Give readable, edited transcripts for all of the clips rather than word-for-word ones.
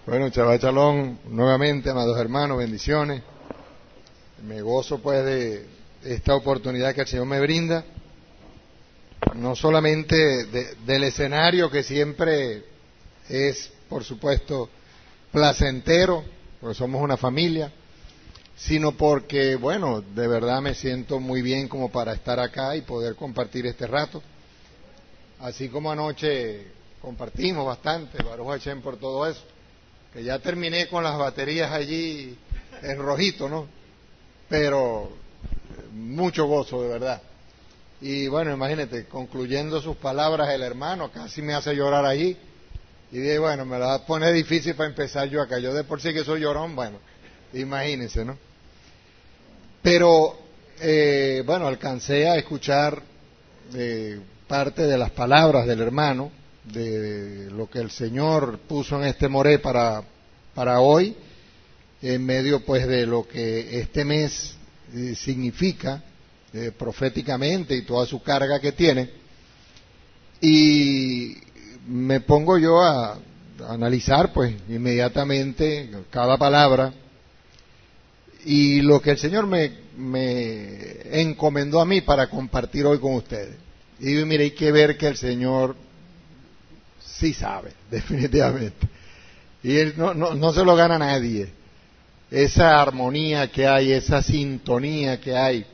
Bueno, Shabbat Shalom, nuevamente, amados hermanos, bendiciones. Me gozo pues de esta oportunidad que el Señor me brinda, no solamente del escenario que siempre es, por supuesto, placentero, porque somos una familia, sino porque, bueno, de verdad me siento muy bien como para estar acá y poder compartir este rato. Así como anoche compartimos bastante, Baruch Hashem, por todo eso, que ya terminé con las baterías allí en rojito, ¿no? Pero mucho gozo, de verdad. Y bueno, imagínate, concluyendo sus palabras el hermano, casi me hace llorar allí. Y dije, bueno, me la va a poner difícil para empezar yo acá. Yo de por sí que soy llorón, bueno, imagínense, ¿no? Pero, bueno, alcancé a escuchar parte de las palabras del hermano, de lo que el Señor puso en este moré para hoy, en medio pues de lo que este mes significa proféticamente y toda su carga que tiene. Y me pongo yo a analizar pues inmediatamente cada palabra y lo que el Señor me encomendó a mí para compartir hoy con ustedes. Y digo, mire, hay que ver que el Señor sí sabe, definitivamente. Y Él no se lo gana a nadie. Esa armonía que hay, esa sintonía que hay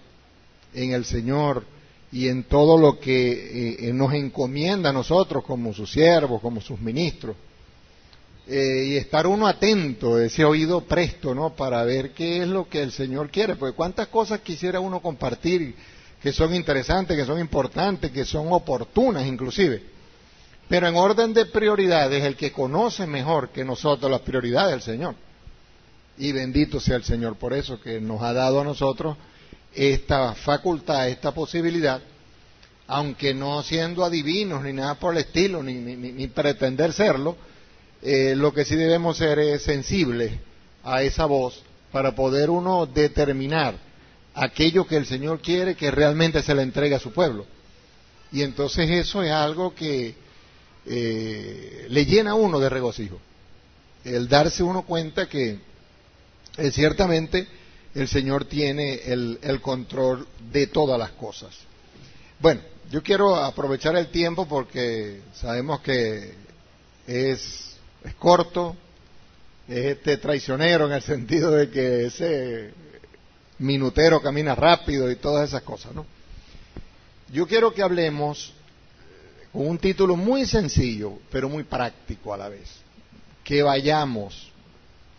en el Señor y en todo lo que nos encomienda a nosotros como sus siervos, como sus ministros. Y estar uno atento, ese oído presto, ¿no? Para ver qué es lo que el Señor quiere. Porque cuántas cosas quisiera uno compartir que son interesantes, que son importantes, que son oportunas inclusive. Pero en orden de prioridades, el que conoce mejor que nosotros las prioridades del Señor. Y bendito sea el Señor por eso, que nos ha dado a nosotros esta facultad, esta posibilidad, aunque no siendo adivinos ni nada por el estilo, ni pretender serlo, lo que sí debemos ser es sensibles a esa voz para poder uno determinar aquello que el Señor quiere que realmente se le entregue a su pueblo. Y entonces eso es algo que le llena a uno de regocijo, el darse uno cuenta que ciertamente el Señor tiene el control de todas las cosas. Bueno, yo quiero aprovechar el tiempo porque sabemos que es corto, es traicionero en el sentido de que ese minutero camina rápido y todas esas cosas, ¿no? Yo quiero que hablemos con un título muy sencillo, pero muy práctico a la vez. Que vayamos,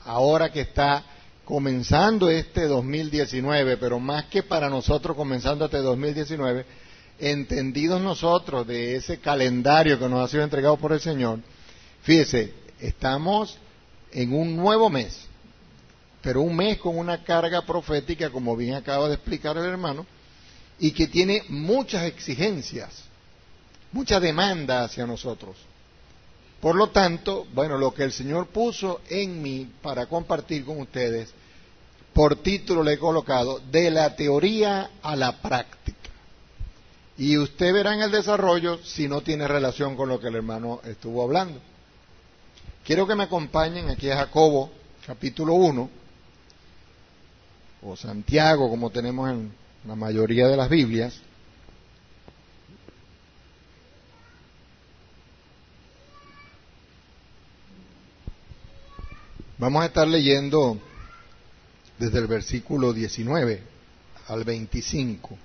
ahora que está comenzando este 2019, pero más que para nosotros comenzando este 2019, entendidos nosotros de ese calendario que nos ha sido entregado por el Señor, fíjese, estamos en un nuevo mes, pero un mes con una carga profética, como bien acaba de explicar el hermano, y que tiene muchas exigencias, mucha demanda hacia nosotros. Por lo tanto, bueno, lo que el Señor puso en mí para compartir con ustedes, por título le he colocado, de la teoría a la práctica. Y usted verá en el desarrollo si no tiene relación con lo que el hermano estuvo hablando. Quiero que me acompañen aquí a Jacobo, capítulo 1, o Santiago, como tenemos en la mayoría de las Biblias. Vamos a estar leyendo desde el versículo 19 al 25.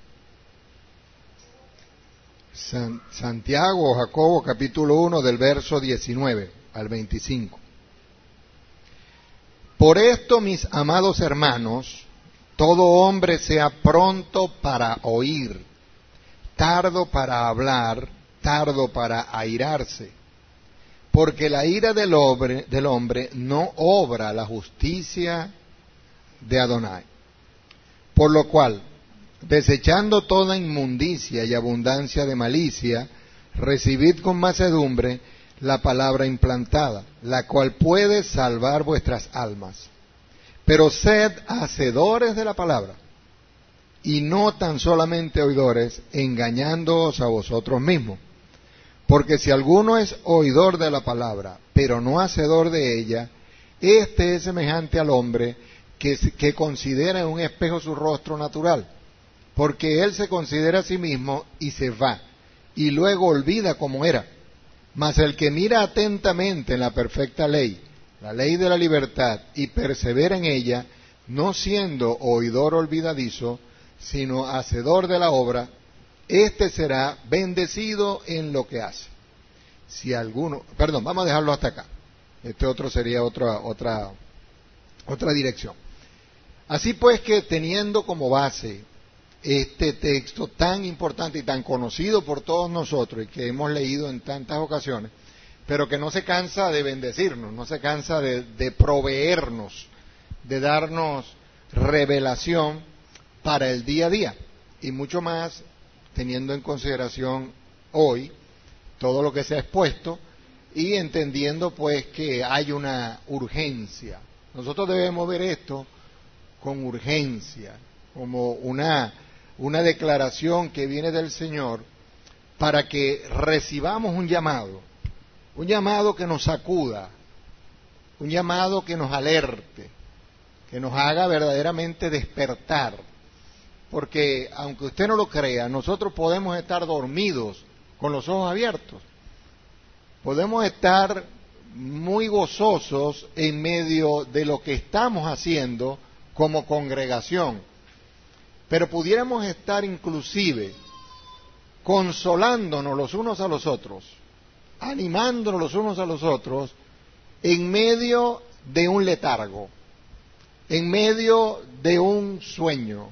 Santiago o Jacobo, capítulo 1, del verso 19 al 25. Por esto, mis amados hermanos, todo hombre sea pronto para oír, tardo para hablar, tardo para airarse. Porque la ira del hombre no obra la justicia de Adonai. Por lo cual, desechando toda inmundicia y abundancia de malicia, recibid con mansedumbre la palabra implantada, la cual puede salvar vuestras almas. Pero sed hacedores de la palabra, y no tan solamente oidores, engañándoos a vosotros mismos. Porque si alguno es oidor de la palabra, pero no hacedor de ella, Este es semejante al hombre que considera en un espejo su rostro natural, porque él se considera a sí mismo y se va, y luego olvida cómo era. Mas el que mira atentamente en la perfecta ley, la ley de la libertad, y persevera en ella, no siendo oidor olvidadizo, sino hacedor de la obra, éste será bendecido en lo que hace. Si alguno, perdón, vamos a dejarlo hasta acá. Este otro sería otra dirección. Así pues que teniendo como base este texto tan importante y tan conocido por todos nosotros y que hemos leído en tantas ocasiones, pero que no se cansa de bendecirnos, no se cansa de proveernos, de darnos revelación para el día a día, y mucho más teniendo en consideración hoy todo lo que se ha expuesto y entendiendo pues que hay una urgencia. Nosotros debemos ver esto con urgencia, como una declaración que viene del Señor para que recibamos un llamado que nos sacuda, un llamado que nos alerte, que nos haga verdaderamente despertar. Porque aunque usted no lo crea, nosotros podemos estar dormidos con los ojos abiertos. Podemos estar muy gozosos en medio de lo que estamos haciendo como congregación, pero pudiéramos estar inclusive consolándonos los unos a los otros, animándonos los unos a los otros en medio de un letargo, en medio de un sueño,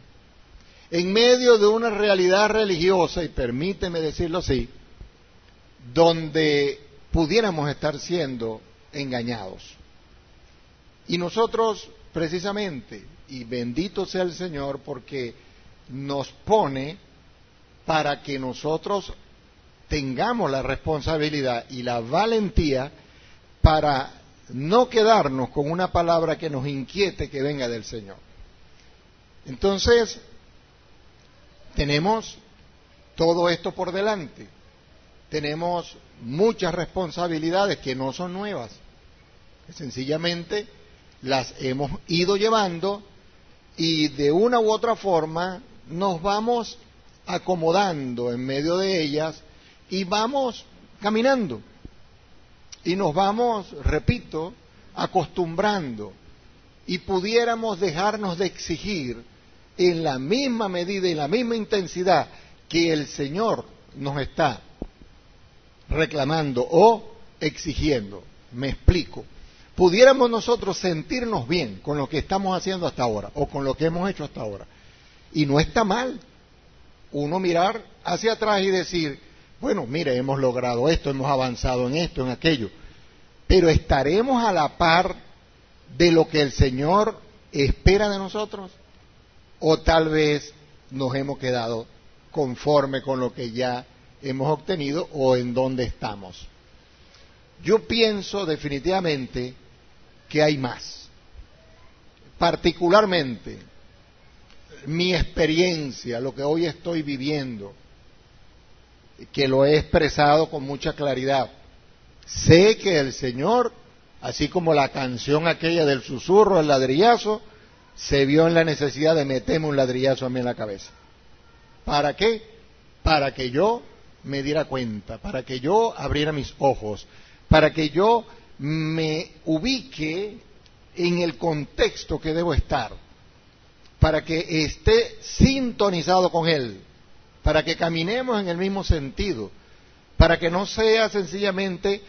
en medio de una realidad religiosa, y permíteme decirlo así, donde pudiéramos estar siendo engañados. Y nosotros, precisamente, y bendito sea el Señor, porque nos pone para que nosotros tengamos la responsabilidad y la valentía para no quedarnos con una palabra que nos inquiete que venga del Señor. Entonces, tenemos todo esto por delante. Tenemos muchas responsabilidades que no son nuevas, que sencillamente las hemos ido llevando y de una u otra forma nos vamos acomodando en medio de ellas y vamos caminando y nos vamos, repito, acostumbrando, y pudiéramos dejarnos de exigir en la misma medida y la misma intensidad que el Señor nos está reclamando o exigiendo. Me explico. Pudiéramos nosotros sentirnos bien con lo que estamos haciendo hasta ahora o con lo que hemos hecho hasta ahora. Y no está mal uno mirar hacia atrás y decir, bueno, mire, hemos logrado esto, hemos avanzado en esto, en aquello. Pero ¿estaremos a la par de lo que el Señor espera de nosotros? ¿O tal vez nos hemos quedado conforme con lo que ya hemos obtenido o en donde estamos? Yo pienso definitivamente que hay más. Particularmente, mi experiencia, lo que hoy estoy viviendo, que lo he expresado con mucha claridad. Sé que el Señor, así como la canción aquella del susurro, el ladrillazo, se vio en la necesidad de meterme un ladrillazo a mí en la cabeza. ¿Para qué? Para que yo me diera cuenta, para que yo abriera mis ojos, para que yo me ubique en el contexto que debo estar, para que esté sintonizado con Él, para que caminemos en el mismo sentido, para que no sea sencillamente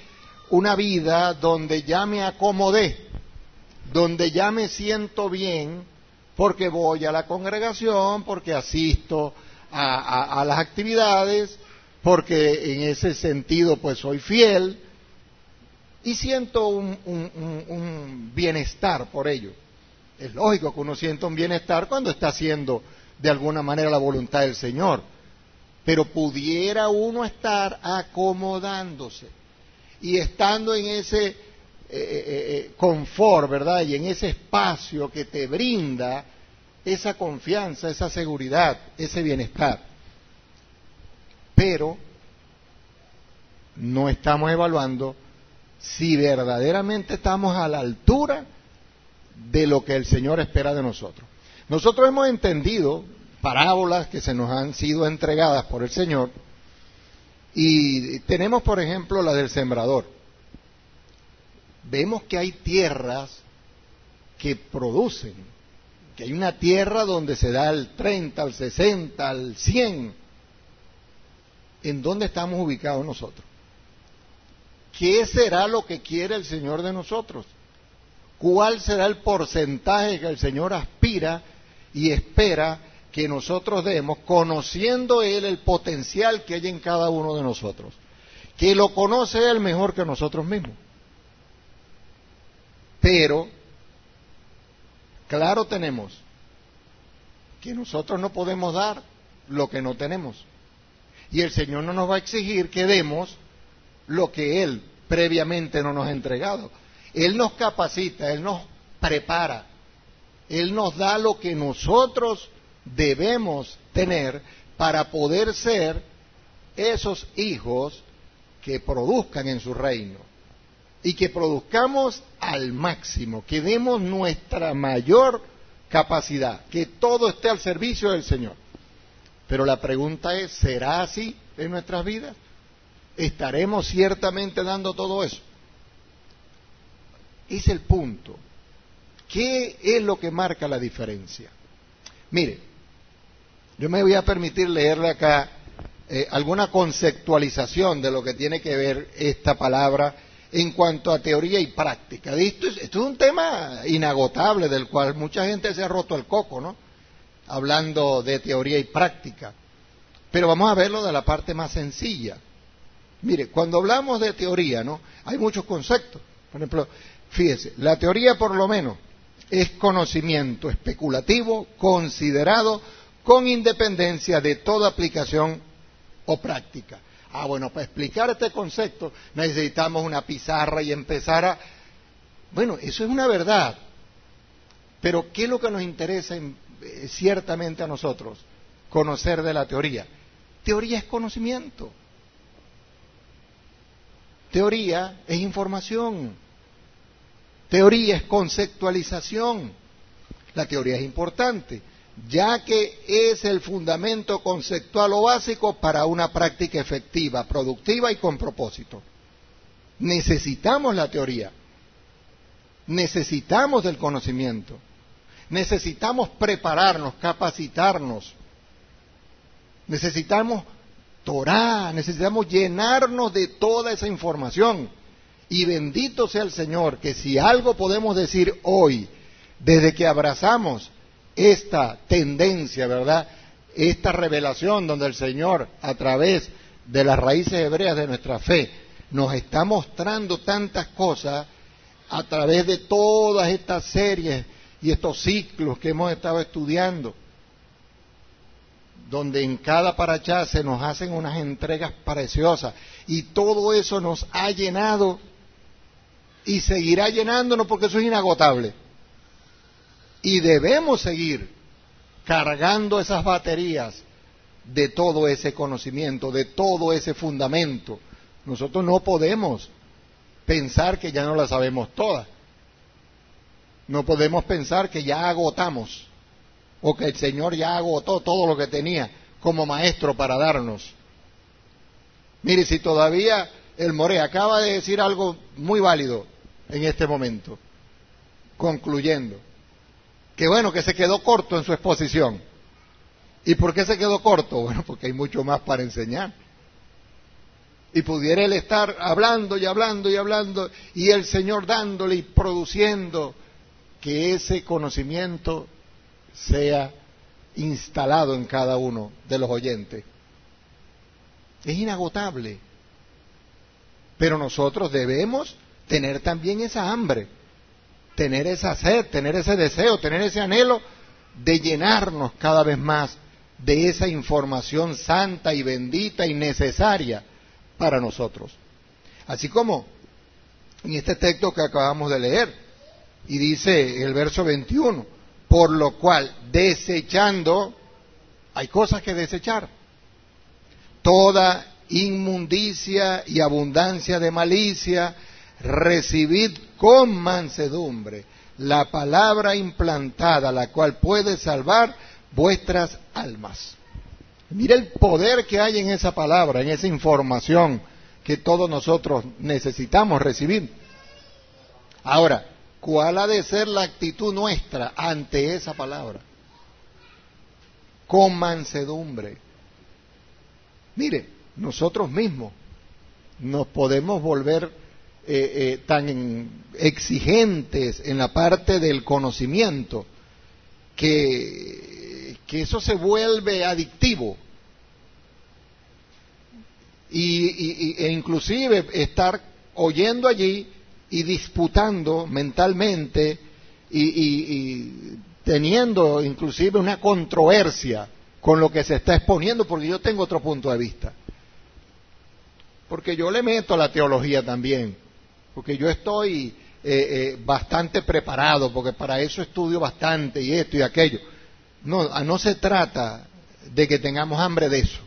una vida donde ya me acomodé, donde ya me siento bien, porque voy a la congregación, porque asisto a las actividades, porque en ese sentido pues soy fiel, y siento un bienestar por ello. Es lógico que uno sienta un bienestar cuando está haciendo de alguna manera la voluntad del Señor, pero pudiera uno estar acomodándose y estando en ese confort, ¿verdad? Y en ese espacio que te brinda esa confianza, esa seguridad, ese bienestar. Pero no estamos evaluando si verdaderamente estamos a la altura de lo que el Señor espera de nosotros. Nosotros hemos entendido parábolas que se nos han sido entregadas por el Señor y tenemos, por ejemplo, la del sembrador. Vemos que hay tierras que producen, que hay una tierra donde se da al 30, al 60, al 100. ¿En dónde estamos ubicados nosotros? ¿Qué será lo que quiere el Señor de nosotros? ¿Cuál será el porcentaje que el Señor aspira y espera que nosotros demos, conociendo Él el potencial que hay en cada uno de nosotros? Que lo conoce Él mejor que nosotros mismos. Pero, claro tenemos que nosotros no podemos dar lo que no tenemos. Y el Señor no nos va a exigir que demos lo que Él previamente no nos ha entregado. Él nos capacita, Él nos prepara, Él nos da lo que nosotros debemos tener para poder ser esos hijos que produzcan en su reino y que produzcamos al máximo, que demos nuestra mayor capacidad, que todo esté al servicio del Señor. Pero la pregunta es, ¿será así en nuestras vidas? ¿Estaremos ciertamente dando todo eso? Es el punto. ¿Qué es lo que marca la diferencia? Mire, yo me voy a permitir leerle acá alguna conceptualización de lo que tiene que ver esta palabra en cuanto a teoría y práctica. Esto es un tema inagotable del cual mucha gente se ha roto el coco, ¿no? Hablando de teoría y práctica. Pero vamos a verlo de la parte más sencilla. Mire, cuando hablamos de teoría, ¿no? Hay muchos conceptos. Por ejemplo, fíjese, la teoría por lo menos es conocimiento especulativo, considerado con independencia de toda aplicación o práctica. Ah, bueno, para explicar este concepto necesitamos una pizarra y empezar a... Bueno, eso es una verdad. Pero ¿qué es lo que nos interesa ciertamente a nosotros? Conocer de la teoría. Teoría es conocimiento. Teoría es información. Teoría es conceptualización. La teoría es importante, ya que es el fundamento conceptual o básico para una práctica efectiva, productiva y con propósito. Necesitamos la teoría. Necesitamos del conocimiento. Necesitamos prepararnos, capacitarnos. Necesitamos Torá, necesitamos llenarnos de toda esa información. Y bendito sea el Señor, que si algo podemos decir hoy, desde que abrazamos esta tendencia, ¿verdad? Esta revelación donde el Señor, a través de las raíces hebreas de nuestra fe, nos está mostrando tantas cosas a través de todas estas series y estos ciclos que hemos estado estudiando, donde en cada parachá se nos hacen unas entregas preciosas, y todo eso nos ha llenado y seguirá llenándonos porque eso es inagotable. Y debemos seguir cargando esas baterías de todo ese conocimiento, de todo ese fundamento. Nosotros no podemos pensar que ya no la sabemos todas. No podemos pensar que ya agotamos o que el Señor ya agotó todo lo que tenía como maestro para darnos. Mire, si todavía el More acaba de decir algo muy válido en este momento, concluyendo, que bueno, que se quedó corto en su exposición. ¿Y por qué se quedó corto? Bueno, porque hay mucho más para enseñar. Y pudiera él estar hablando y hablando y hablando, y el Señor dándole y produciendo que ese conocimiento sea instalado en cada uno de los oyentes. Es inagotable. Pero nosotros debemos tener también esa hambre, tener esa sed, tener ese deseo, tener ese anhelo de llenarnos cada vez más de esa información santa y bendita y necesaria para nosotros. Así como en este texto que acabamos de leer, y dice el verso 21, por lo cual desechando, hay cosas que desechar, toda inmundicia y abundancia de malicia, recibid con mansedumbre la palabra implantada, la cual puede salvar vuestras almas. Mira el poder que hay en esa palabra, en esa información que todos nosotros necesitamos recibir. Ahora, ¿cuál ha de ser la actitud nuestra ante esa palabra? Con mansedumbre. Mire, nosotros mismos nos podemos volver tan exigentes en la parte del conocimiento que eso se vuelve adictivo e inclusive estar oyendo allí y disputando mentalmente y teniendo inclusive una controversia con lo que se está exponiendo, porque yo tengo otro punto de vista, porque yo le meto a la teología también, porque yo estoy bastante preparado, porque para eso estudio bastante y esto y aquello. No se trata de que tengamos hambre de eso.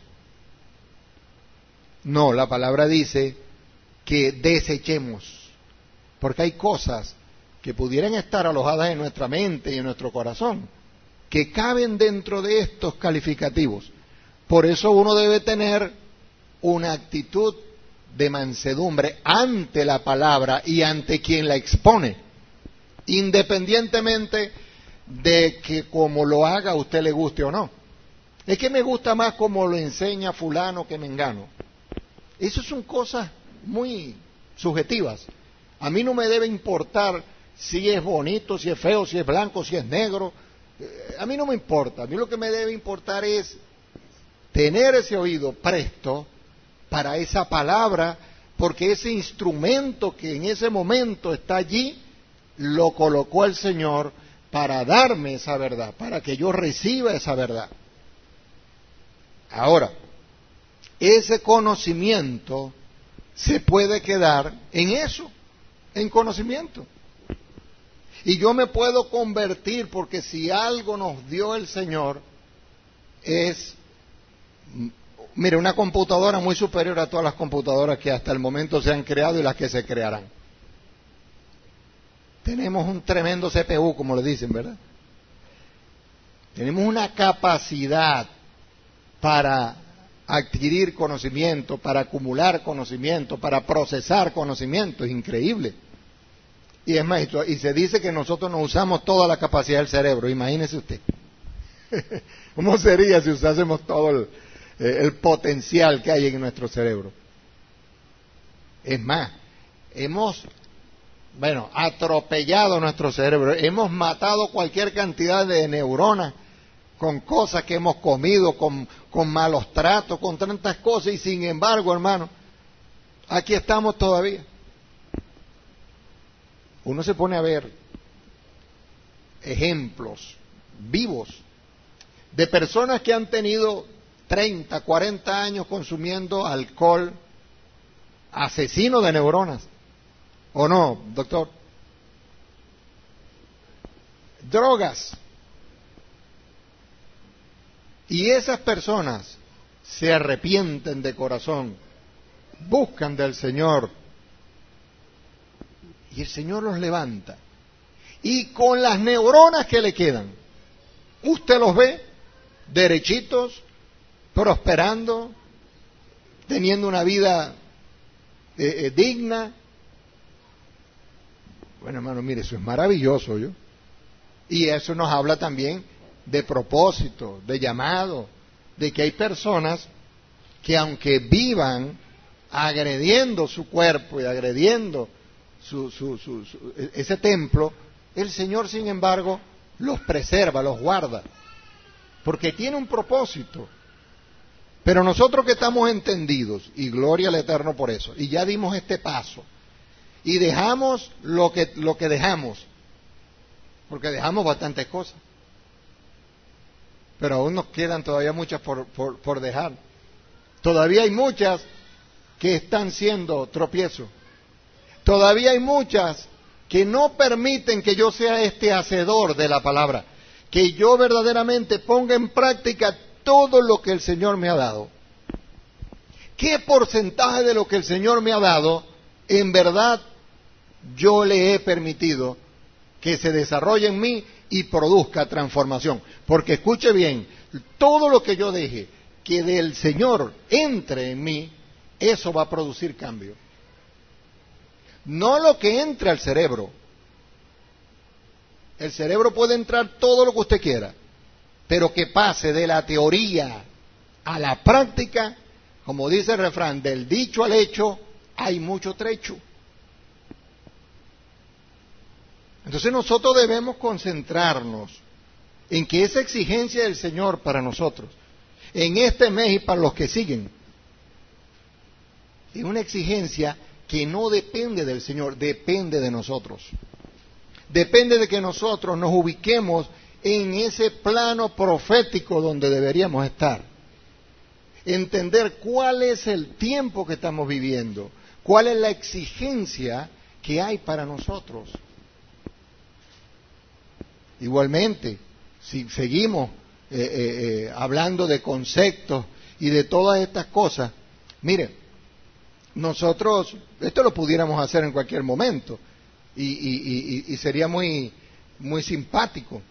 No, la palabra dice que desechemos, porque hay cosas que pudieran estar alojadas en nuestra mente y en nuestro corazón, que caben dentro de estos calificativos. Por eso uno debe tener una actitud de mansedumbre ante la palabra y ante quien la expone, independientemente de que como lo haga a usted le guste o no. Es que me gusta más como lo enseña fulano que mengano. Esas son cosas muy subjetivas. A mí no me debe importar si es bonito, si es feo, si es blanco, si es negro. A mí no me importa. A mí lo que me debe importar es tener ese oído presto para esa palabra, porque ese instrumento que en ese momento está allí, lo colocó el Señor para darme esa verdad, para que yo reciba esa verdad. Ahora, ese conocimiento se puede quedar en eso, en conocimiento. Y yo me puedo convertir, porque si algo nos dio el Señor es, mire, una computadora muy superior a todas las computadoras que hasta el momento se han creado y las que se crearán. Tenemos un tremendo CPU, como le dicen, ¿verdad? Tenemos una capacidad para adquirir conocimiento, para acumular conocimiento, para procesar conocimiento, es increíble. Y es más, y se dice que nosotros no usamos toda la capacidad del cerebro, imagínese usted. ¿Cómo sería si usásemos todo el potencial que hay en nuestro cerebro? Es más, hemos atropellado nuestro cerebro, hemos matado cualquier cantidad de neuronas con cosas que hemos comido, con malos tratos, con tantas cosas, y sin embargo, hermano, aquí estamos todavía. Uno se pone a ver ejemplos vivos de personas que han tenido 30, 40 años consumiendo alcohol, asesino de neuronas. ¿O no, doctor? Drogas. Y esas personas se arrepienten de corazón, buscan del Señor, y el Señor los levanta. Y con las neuronas que le quedan, usted los ve derechitos, prosperando, teniendo una vida digna. Bueno, hermano, mire, eso es maravilloso, ¿yo? Y eso nos habla también de propósito, de llamado, de que hay personas que aunque vivan agrediendo su cuerpo y agrediendo ese templo, el Señor, sin embargo, los preserva, los guarda, porque tiene un propósito. Pero nosotros que estamos entendidos, y gloria al Eterno por eso, y ya dimos este paso, y dejamos lo que dejamos, porque dejamos bastantes cosas, pero aún nos quedan todavía muchas por dejar. Todavía hay muchas que están siendo tropiezos. Todavía hay muchas que no permiten que yo sea este hacedor de la palabra, que yo verdaderamente ponga en práctica todo lo que el Señor me ha dado. ¿Qué porcentaje de lo que el Señor me ha dado en verdad yo le he permitido que se desarrolle en mí y produzca transformación. Porque escuche bien, todo lo que yo deje que del Señor entre en mí, eso va a producir cambio. No lo que entre al cerebro. El cerebro puede entrar todo lo que usted quiera, pero que pase de la teoría a la práctica, como dice el refrán, del dicho al hecho hay mucho trecho. Entonces nosotros debemos concentrarnos en que esa exigencia del Señor para nosotros, en este mes y para los que siguen, es una exigencia que no depende del Señor, depende de nosotros. Depende de que nosotros nos ubiquemos en ese plano profético donde deberíamos estar. Entender cuál es el tiempo que estamos viviendo, cuál es la exigencia que hay para nosotros. Igualmente, si seguimos hablando de conceptos y de todas estas cosas, mire, nosotros esto lo pudiéramos hacer en cualquier momento y sería muy simpático,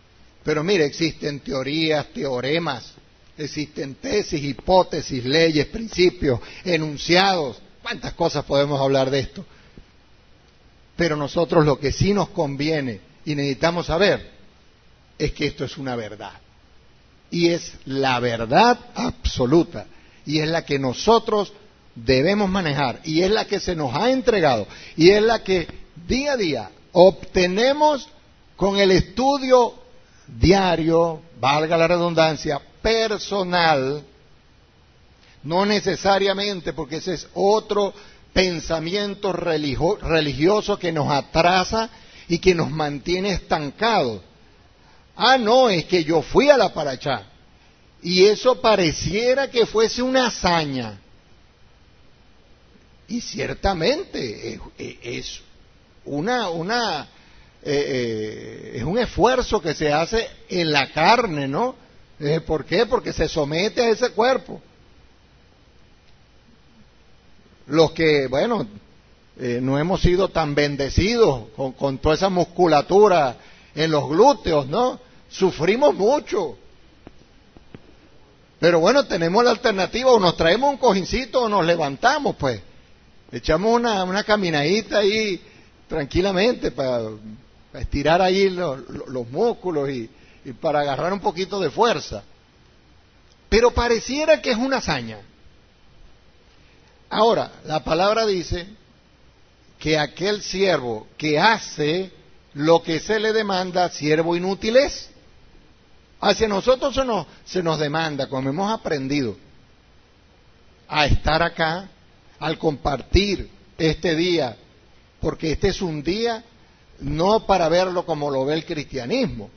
pero mire, existen teorías, teoremas, existen tesis, hipótesis, leyes, principios, enunciados, cuántas cosas podemos hablar de esto, pero nosotros lo que sí nos conviene y necesitamos saber es que esto es una verdad, y es la verdad absoluta, y es la que nosotros debemos manejar, y es la que se nos ha entregado, y es la que día a día obtenemos con el estudio diario, valga la redundancia, personal, no necesariamente, porque ese es otro pensamiento religioso que nos atrasa y que nos mantiene estancados. Ah, no, es que yo fui a la Parachá, y eso pareciera que fuese una hazaña. Y ciertamente es es un esfuerzo que se hace en la carne, ¿no? ¿Por qué? Porque se somete a ese cuerpo. Los que, bueno, no hemos sido tan bendecidos con toda esa musculatura en los glúteos, ¿no? Sufrimos mucho. Pero bueno, tenemos la alternativa, o nos traemos un cojincito o nos levantamos, pues. Echamos una caminadita ahí tranquilamente para estirar ahí los músculos y para agarrar un poquito de fuerza. Pero pareciera que es una hazaña. Ahora, la palabra dice que aquel siervo que hace lo que se le demanda, siervo inútil es. Hacia nosotros se nos demanda, como hemos aprendido, a estar acá, al compartir este día, porque este es un día no para verlo como lo ve el cristianismo.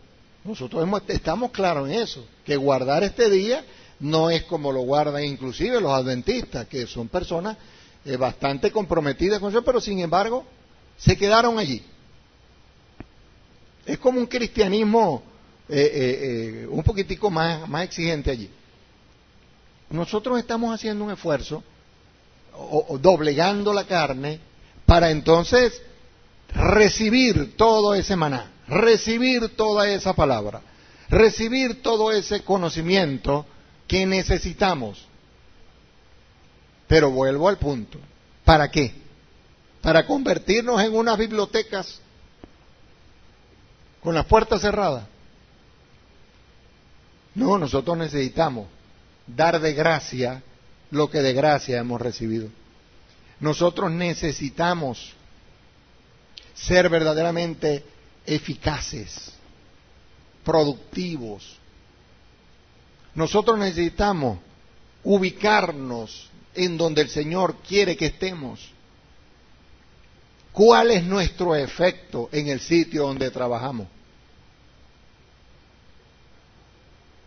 Nosotros estamos claros en eso, que guardar este día no es como lo guardan inclusive los adventistas, que son personas bastante comprometidas con eso, pero sin embargo se quedaron allí. Es como un cristianismo un poquitico más exigente allí. Nosotros estamos haciendo un esfuerzo, o doblegando la carne, para entonces recibir todo ese maná, recibir toda esa palabra, recibir todo ese conocimiento que necesitamos. Pero vuelvo al punto, ¿para qué? ¿Para convertirnos en unas bibliotecas con las puertas cerradas? No, nosotros necesitamos dar de gracia lo que de gracia hemos recibido. Nosotros necesitamos ser verdaderamente eficaces, productivos. Nosotros necesitamos ubicarnos en donde el Señor quiere que estemos. ¿Cuál es nuestro efecto en el sitio donde trabajamos?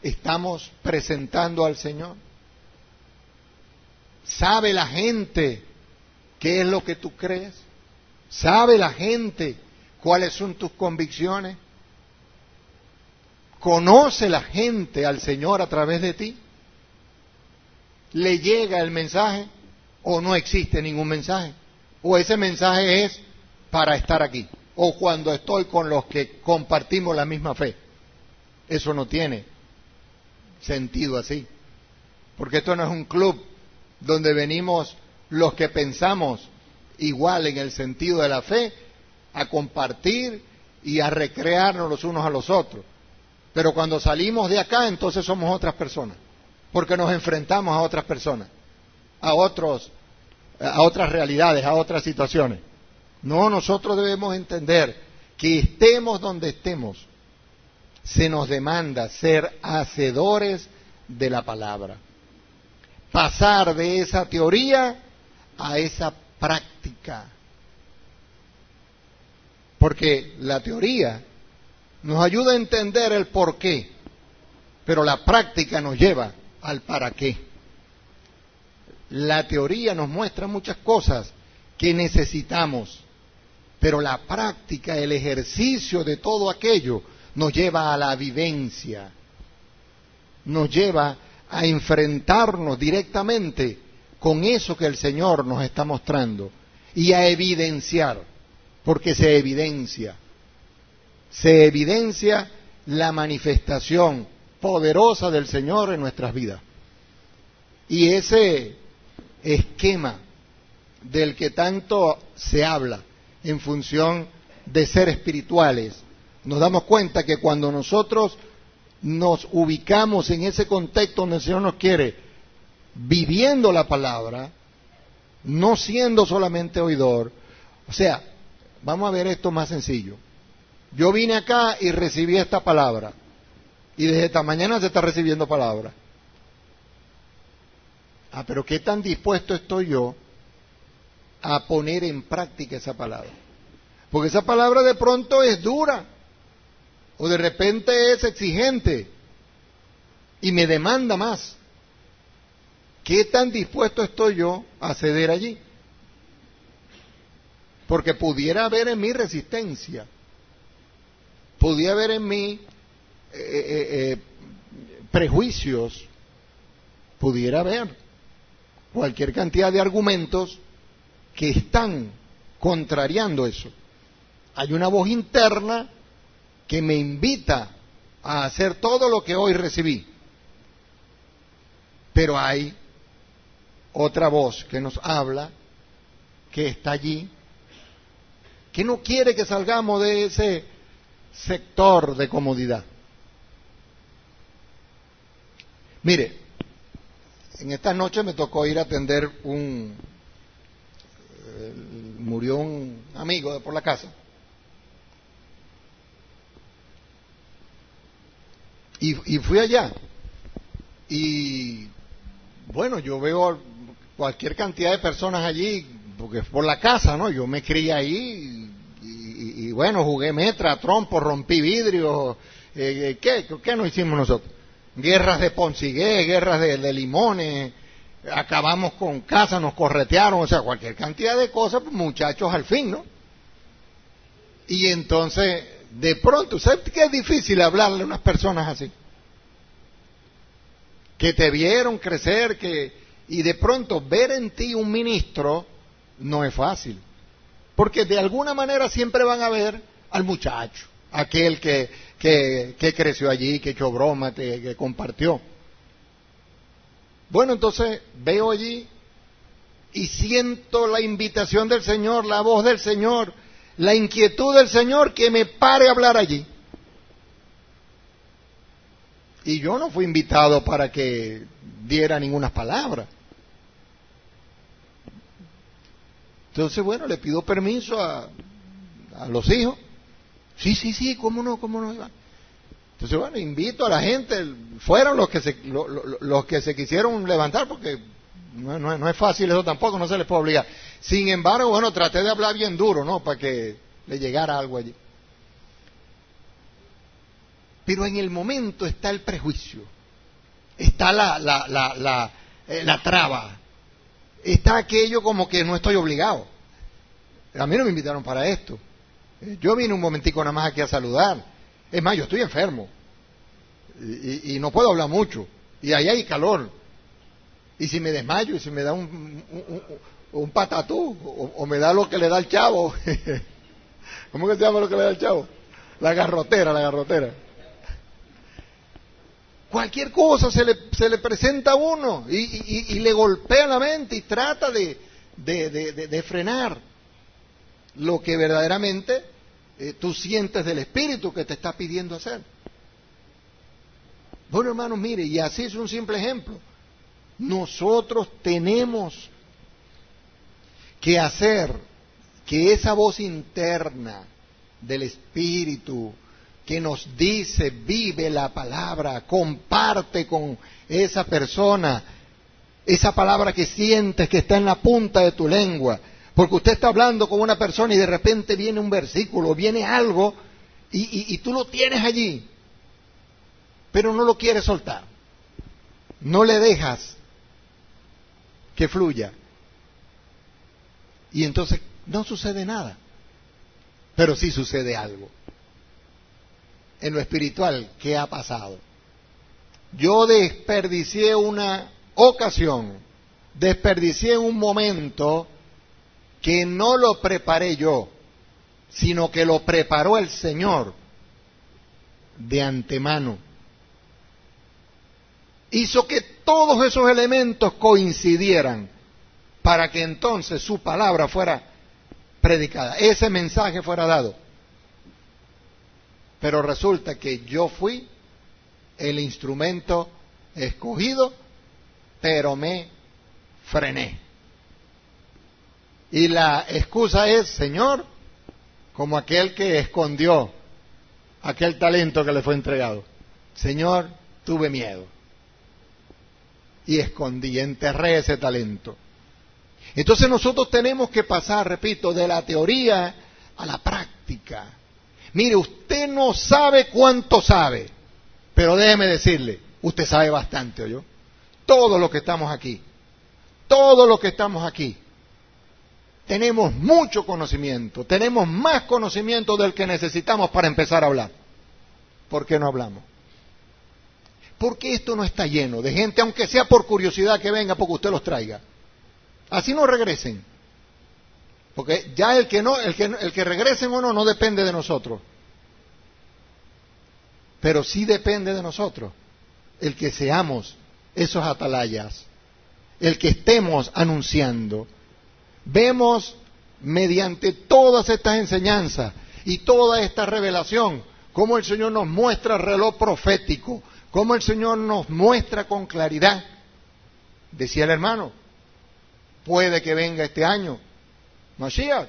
¿Estamos presentando al Señor? ¿Sabe la gente qué es lo que tú crees? ¿Sabe la gente cuáles son tus convicciones? ¿Conoce la gente al Señor a través de ti? ¿Le llega el mensaje o no existe ningún mensaje? ¿O ese mensaje es para estar aquí, o cuando estoy con los que compartimos la misma fe. Eso no tiene sentido así, porque esto no es un club donde venimos los que pensamos igual en el sentido de la fe a compartir y a recrearnos los unos a los otros. Pero cuando salimos de acá, entonces somos otras personas, porque nos enfrentamos a otras personas, a otras realidades, a otras situaciones. No, nosotros debemos entender que estemos donde estemos, se nos demanda ser hacedores de la palabra. Pasar de esa teoría a esa práctica. Porque la teoría nos ayuda a entender el por qué, pero la práctica nos lleva al para qué. La teoría nos muestra muchas cosas que necesitamos, pero la práctica, el ejercicio de todo aquello, nos lleva a la vivencia, nos lleva a enfrentarnos directamente con eso que el Señor nos está mostrando y a evidenciar, porque se evidencia la manifestación poderosa del Señor en nuestras vidas. Y ese esquema del que tanto se habla en función de ser espirituales, nos damos cuenta que cuando nosotros nos ubicamos en ese contexto donde el Señor nos quiere, viviendo la palabra, no siendo solamente oidor, o sea, vamos a ver esto más sencillo. Yo vine acá y recibí esta palabra, y desde esta mañana se está recibiendo palabra. Pero ¿qué tan dispuesto estoy yo a poner en práctica esa palabra? Porque esa palabra de pronto es dura, o de repente es exigente, y me demanda más. ¿Qué tan dispuesto estoy yo a ceder allí? Porque pudiera haber en mí resistencia, pudiera haber en mí prejuicios, pudiera haber cualquier cantidad de argumentos que están contrariando eso. Hay una voz interna que me invita a hacer todo lo que hoy recibí, pero hay otra voz que nos habla, que está allí, que no quiere que salgamos de ese sector de comodidad. Mire, en esta noche me tocó ir a atender murió un amigo de por la casa. Y fui allá. Y bueno, yo veo cualquier cantidad de personas allí, porque es por la casa, ¿no? Yo me crié ahí y bueno, jugué metra, trompo, rompí vidrio. ¿Qué nos hicimos nosotros? Guerras de Poncigué, guerras de limones, acabamos con casa, nos corretearon, o sea, cualquier cantidad de cosas, pues, muchachos al fin, ¿no? Y entonces, de pronto, ¿sabes qué es difícil hablarle a unas personas así? Que te vieron crecer, y de pronto ver en ti un ministro no es fácil, porque de alguna manera siempre van a ver al muchacho, aquel que creció allí, que echó broma, que compartió. Bueno, entonces veo allí y siento la invitación del Señor, la voz del Señor, la inquietud del Señor que me pare a hablar allí. Y yo no fui invitado para que diera ninguna palabra. Entonces, bueno, le pido permiso a los hijos. Sí, cómo no. Entonces, bueno, invito a la gente, fueron los que se quisieron levantar, porque no es fácil eso tampoco, no se les puede obligar. Sin embargo, bueno, traté de hablar bien duro, ¿no? Para que le llegara algo allí. Pero en el momento está el prejuicio, está la traba, está aquello como que no estoy obligado. A mí no me invitaron para esto. Yo vine un momentico nada más aquí a saludar. Es más, yo estoy enfermo y no puedo hablar mucho, y ahí hay calor, y si me desmayo y si me da un patatú o me da lo que le da el chavo ¿Cómo que se llama lo que le da el chavo? La garrotera, la garrotera. Cualquier cosa se le presenta a uno y le golpea la mente y trata de frenar lo que verdaderamente tú sientes del Espíritu que te está pidiendo hacer. Bueno, hermanos, mire, y así es un simple ejemplo. Nosotros tenemos que hacer que esa voz interna del Espíritu que nos dice, vive la palabra, comparte con esa persona, esa palabra que sientes que está en la punta de tu lengua, porque usted está hablando con una persona y de repente viene un versículo, viene algo, y tú lo tienes allí, pero no lo quieres soltar, no le dejas que fluya, y entonces no sucede nada, pero sí sucede algo. En lo espiritual, ¿qué ha pasado? Yo desperdicié una ocasión, desperdicié un momento que no lo preparé yo, sino que lo preparó el Señor de antemano. Hizo que todos esos elementos coincidieran para que entonces su palabra fuera predicada, ese mensaje fuera dado. Pero resulta que yo fui el instrumento escogido, pero me frené. Y la excusa es, Señor, como aquel que escondió aquel talento que le fue entregado. Señor, tuve miedo. Y escondí, enterré ese talento. Entonces nosotros tenemos que pasar, repito, de la teoría a la práctica. Mire, usted no sabe cuánto sabe, pero déjeme decirle, usted sabe bastante, ¿oyó? Todos los que estamos aquí, tenemos mucho conocimiento, tenemos más conocimiento del que necesitamos para empezar a hablar. ¿Por qué no hablamos? Porque esto no está lleno de gente, aunque sea por curiosidad que venga, porque usted los traiga. Así no regresen. Porque ya el que regresen o no depende de nosotros. Pero sí depende de nosotros el que seamos esos atalayas, el que estemos anunciando. Vemos mediante todas estas enseñanzas y toda esta revelación cómo el Señor nos muestra el reloj profético, cómo el Señor nos muestra con claridad. Decía el hermano, puede que venga este año Mashiach,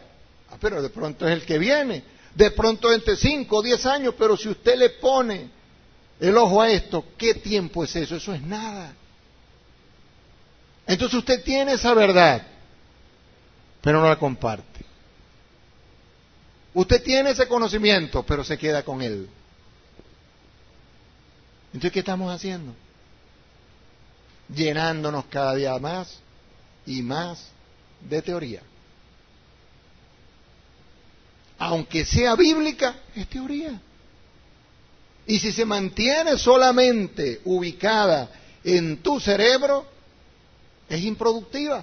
pero de pronto es el que viene, de pronto entre 5 o 10 años, pero si usted le pone el ojo a esto, ¿qué tiempo es eso? Eso es nada. Entonces usted tiene esa verdad, pero no la comparte. Usted tiene ese conocimiento, pero se queda con él. Entonces, ¿qué estamos haciendo? Llenándonos cada día más y más de teoría. Aunque sea bíblica, es teoría. Y si se mantiene solamente ubicada en tu cerebro, es improductiva.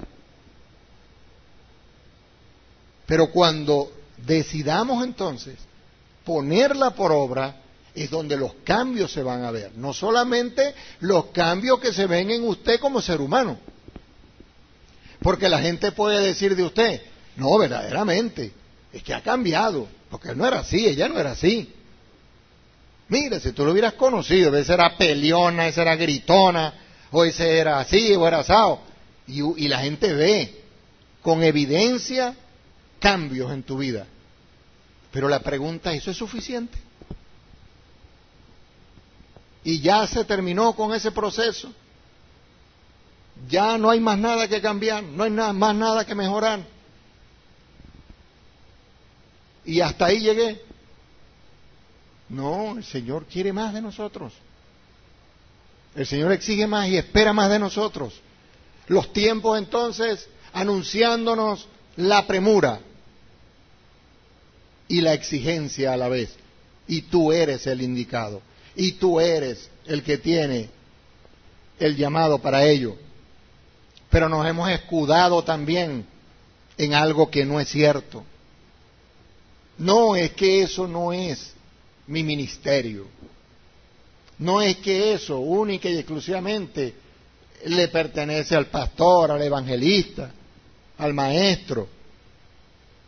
Pero cuando decidamos entonces ponerla por obra, es donde los cambios se van a ver. No solamente los cambios que se ven en usted como ser humano. Porque la gente puede decir de usted, no, verdaderamente, es que ha cambiado, porque él no era así, ella no era así. Mira, si tú lo hubieras conocido, esa era peleona, esa era gritona, o ese era así, o era asado. Y la gente ve con evidencia cambios en tu vida. Pero la pregunta es, ¿eso es suficiente? Y ya se terminó con ese proceso. Ya no hay más nada que cambiar, no hay más nada que mejorar. Y hasta ahí llegué. No, el Señor quiere más de nosotros. El Señor exige más y espera más de nosotros. Los tiempos entonces anunciándonos la premura y la exigencia a la vez. Y tú eres el indicado. Y tú eres el que tiene el llamado para ello. Pero nos hemos escudado también en algo que no es cierto. No, es que eso no es mi ministerio. No es que eso única y exclusivamente le pertenece al pastor, al evangelista, al maestro.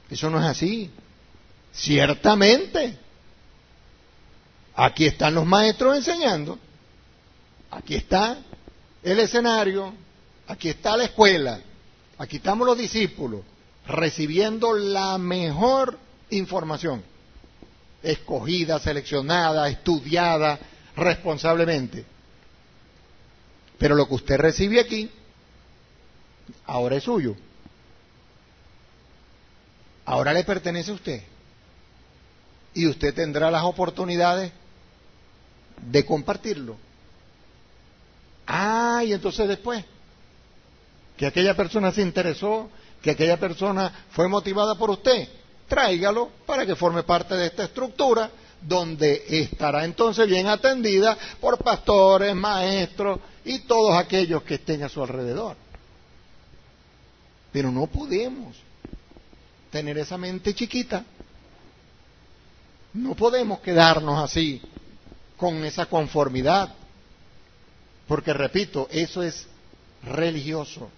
Eso no es así. Ciertamente, aquí están los maestros enseñando, aquí está el escenario, aquí está la escuela, aquí estamos los discípulos recibiendo la mejor información, escogida, seleccionada, estudiada responsablemente. Pero lo que usted recibe aquí, ahora es suyo. Ahora le pertenece a usted. Y usted tendrá las oportunidades de compartirlo. Y entonces después, que aquella persona se interesó, que aquella persona fue motivada por usted, tráigalo para que forme parte de esta estructura, donde estará entonces bien atendida por pastores, maestros y todos aquellos que estén a su alrededor. Pero no podemos tener esa mente chiquita. No podemos quedarnos así, con esa conformidad, porque repito, eso es religioso.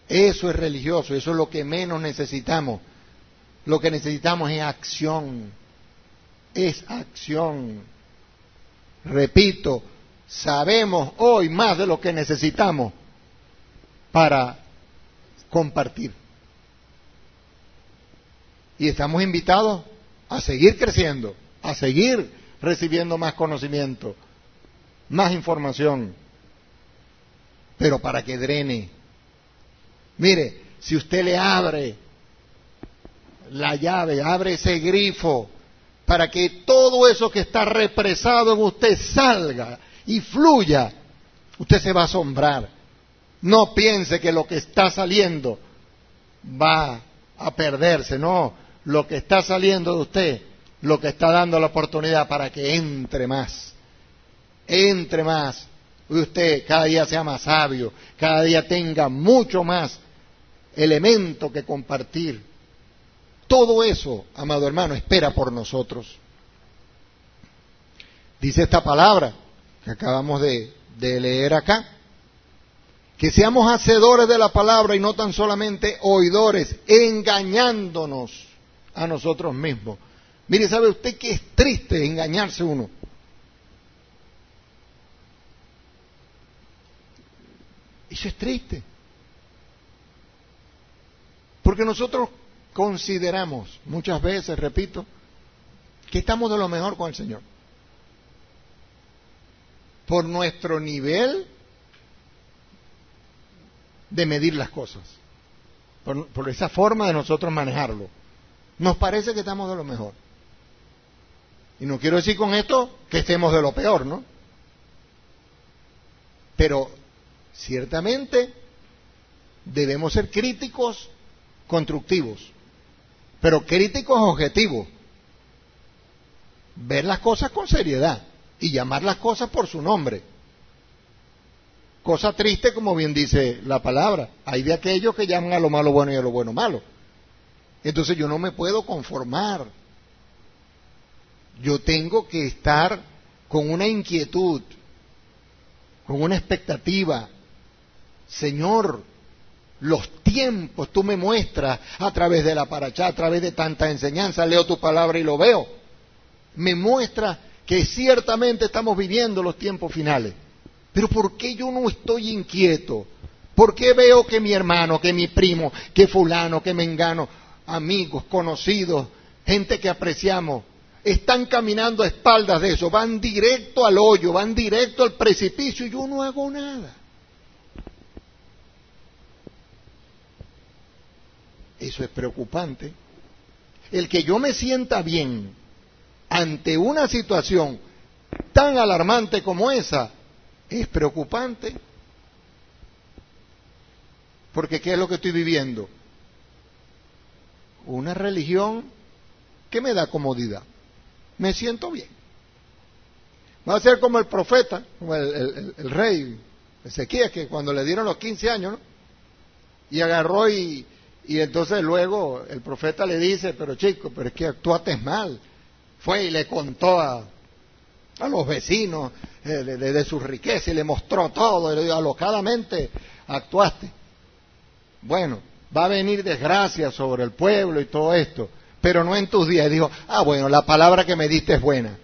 Eso es religioso, eso es lo que menos necesitamos. Lo que necesitamos es acción. Es acción. Repito, sabemos hoy más de lo que necesitamos para compartir. Y estamos invitados a seguir creciendo, a seguir recibiendo más conocimiento, más información, pero para que drene. Mire, si usted le abre la llave, abre ese grifo, para que todo eso que está represado en usted salga y fluya, usted se va a asombrar. No piense que lo que está saliendo va a perderse, no. Lo que está saliendo de usted, lo que está dando la oportunidad para que entre más, y usted cada día sea más sabio, cada día tenga mucho más elemento que compartir. Todo eso, amado hermano, espera por nosotros. Dice esta palabra que acabamos de leer acá, que seamos hacedores de la palabra y no tan solamente oidores, engañándonos a nosotros mismos. Mire, ¿sabe usted que es triste engañarse uno? Eso es triste. Porque nosotros consideramos muchas veces, repito, que estamos de lo mejor con el Señor. Por nuestro nivel de medir las cosas. Por esa forma de nosotros manejarlo. Nos parece que estamos de lo mejor. Y no quiero decir con esto que estemos de lo peor, ¿no? Pero ciertamente debemos ser críticos constructivos, pero críticos objetivos. Ver las cosas con seriedad y llamar las cosas por su nombre. Cosa triste, como bien dice la palabra. Hay de aquellos que llaman a lo malo bueno y a lo bueno malo. Entonces yo no me puedo conformar. Yo tengo que estar con una inquietud, con una expectativa. Señor, los tiempos tú me muestras a través de la paracha, a través de tanta enseñanza, leo tu palabra y lo veo. Me muestra que ciertamente estamos viviendo los tiempos finales. Pero ¿por qué yo no estoy inquieto? ¿Por qué veo que mi hermano, que mi primo, que fulano, que mengano, amigos, conocidos, gente que apreciamos, están caminando a espaldas de eso, van directo al hoyo, van directo al precipicio y yo no hago nada? Eso es preocupante. El que yo me sienta bien ante una situación tan alarmante como esa es preocupante. Porque ¿qué es lo que estoy viviendo? Una religión que me da comodidad. Me siento bien. Va a ser como el profeta, como el rey Ezequías, que cuando le dieron los 15 años, ¿no? Y agarró y Y entonces luego el profeta le dice, pero chico, pero es que actuaste mal. Fue y le contó a los vecinos de su riqueza y le mostró todo, y le dijo, alocadamente actuaste. Bueno, va a venir desgracia sobre el pueblo y todo esto, pero no en tus días. Y dijo, bueno, la palabra que me diste es buena,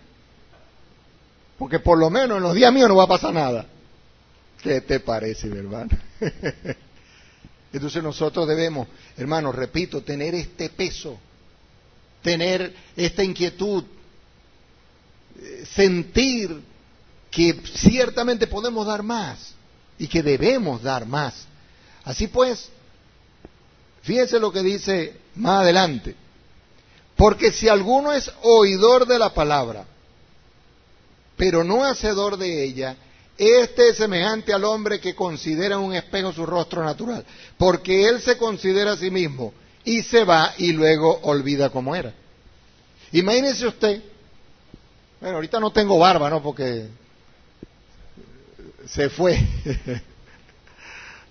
porque por lo menos en los días míos no va a pasar nada. ¿Qué te parece, mi hermano? Entonces nosotros debemos, hermanos, repito, tener este peso, tener esta inquietud, sentir que ciertamente podemos dar más y que debemos dar más. Así pues, fíjense lo que dice más adelante. Porque si alguno es oidor de la palabra, pero no hacedor de ella, este es semejante al hombre que considera en un espejo su rostro natural, porque él se considera a sí mismo y se va y luego olvida cómo era. Imagínese usted, bueno, ahorita no tengo barba, ¿no? Porque se fue.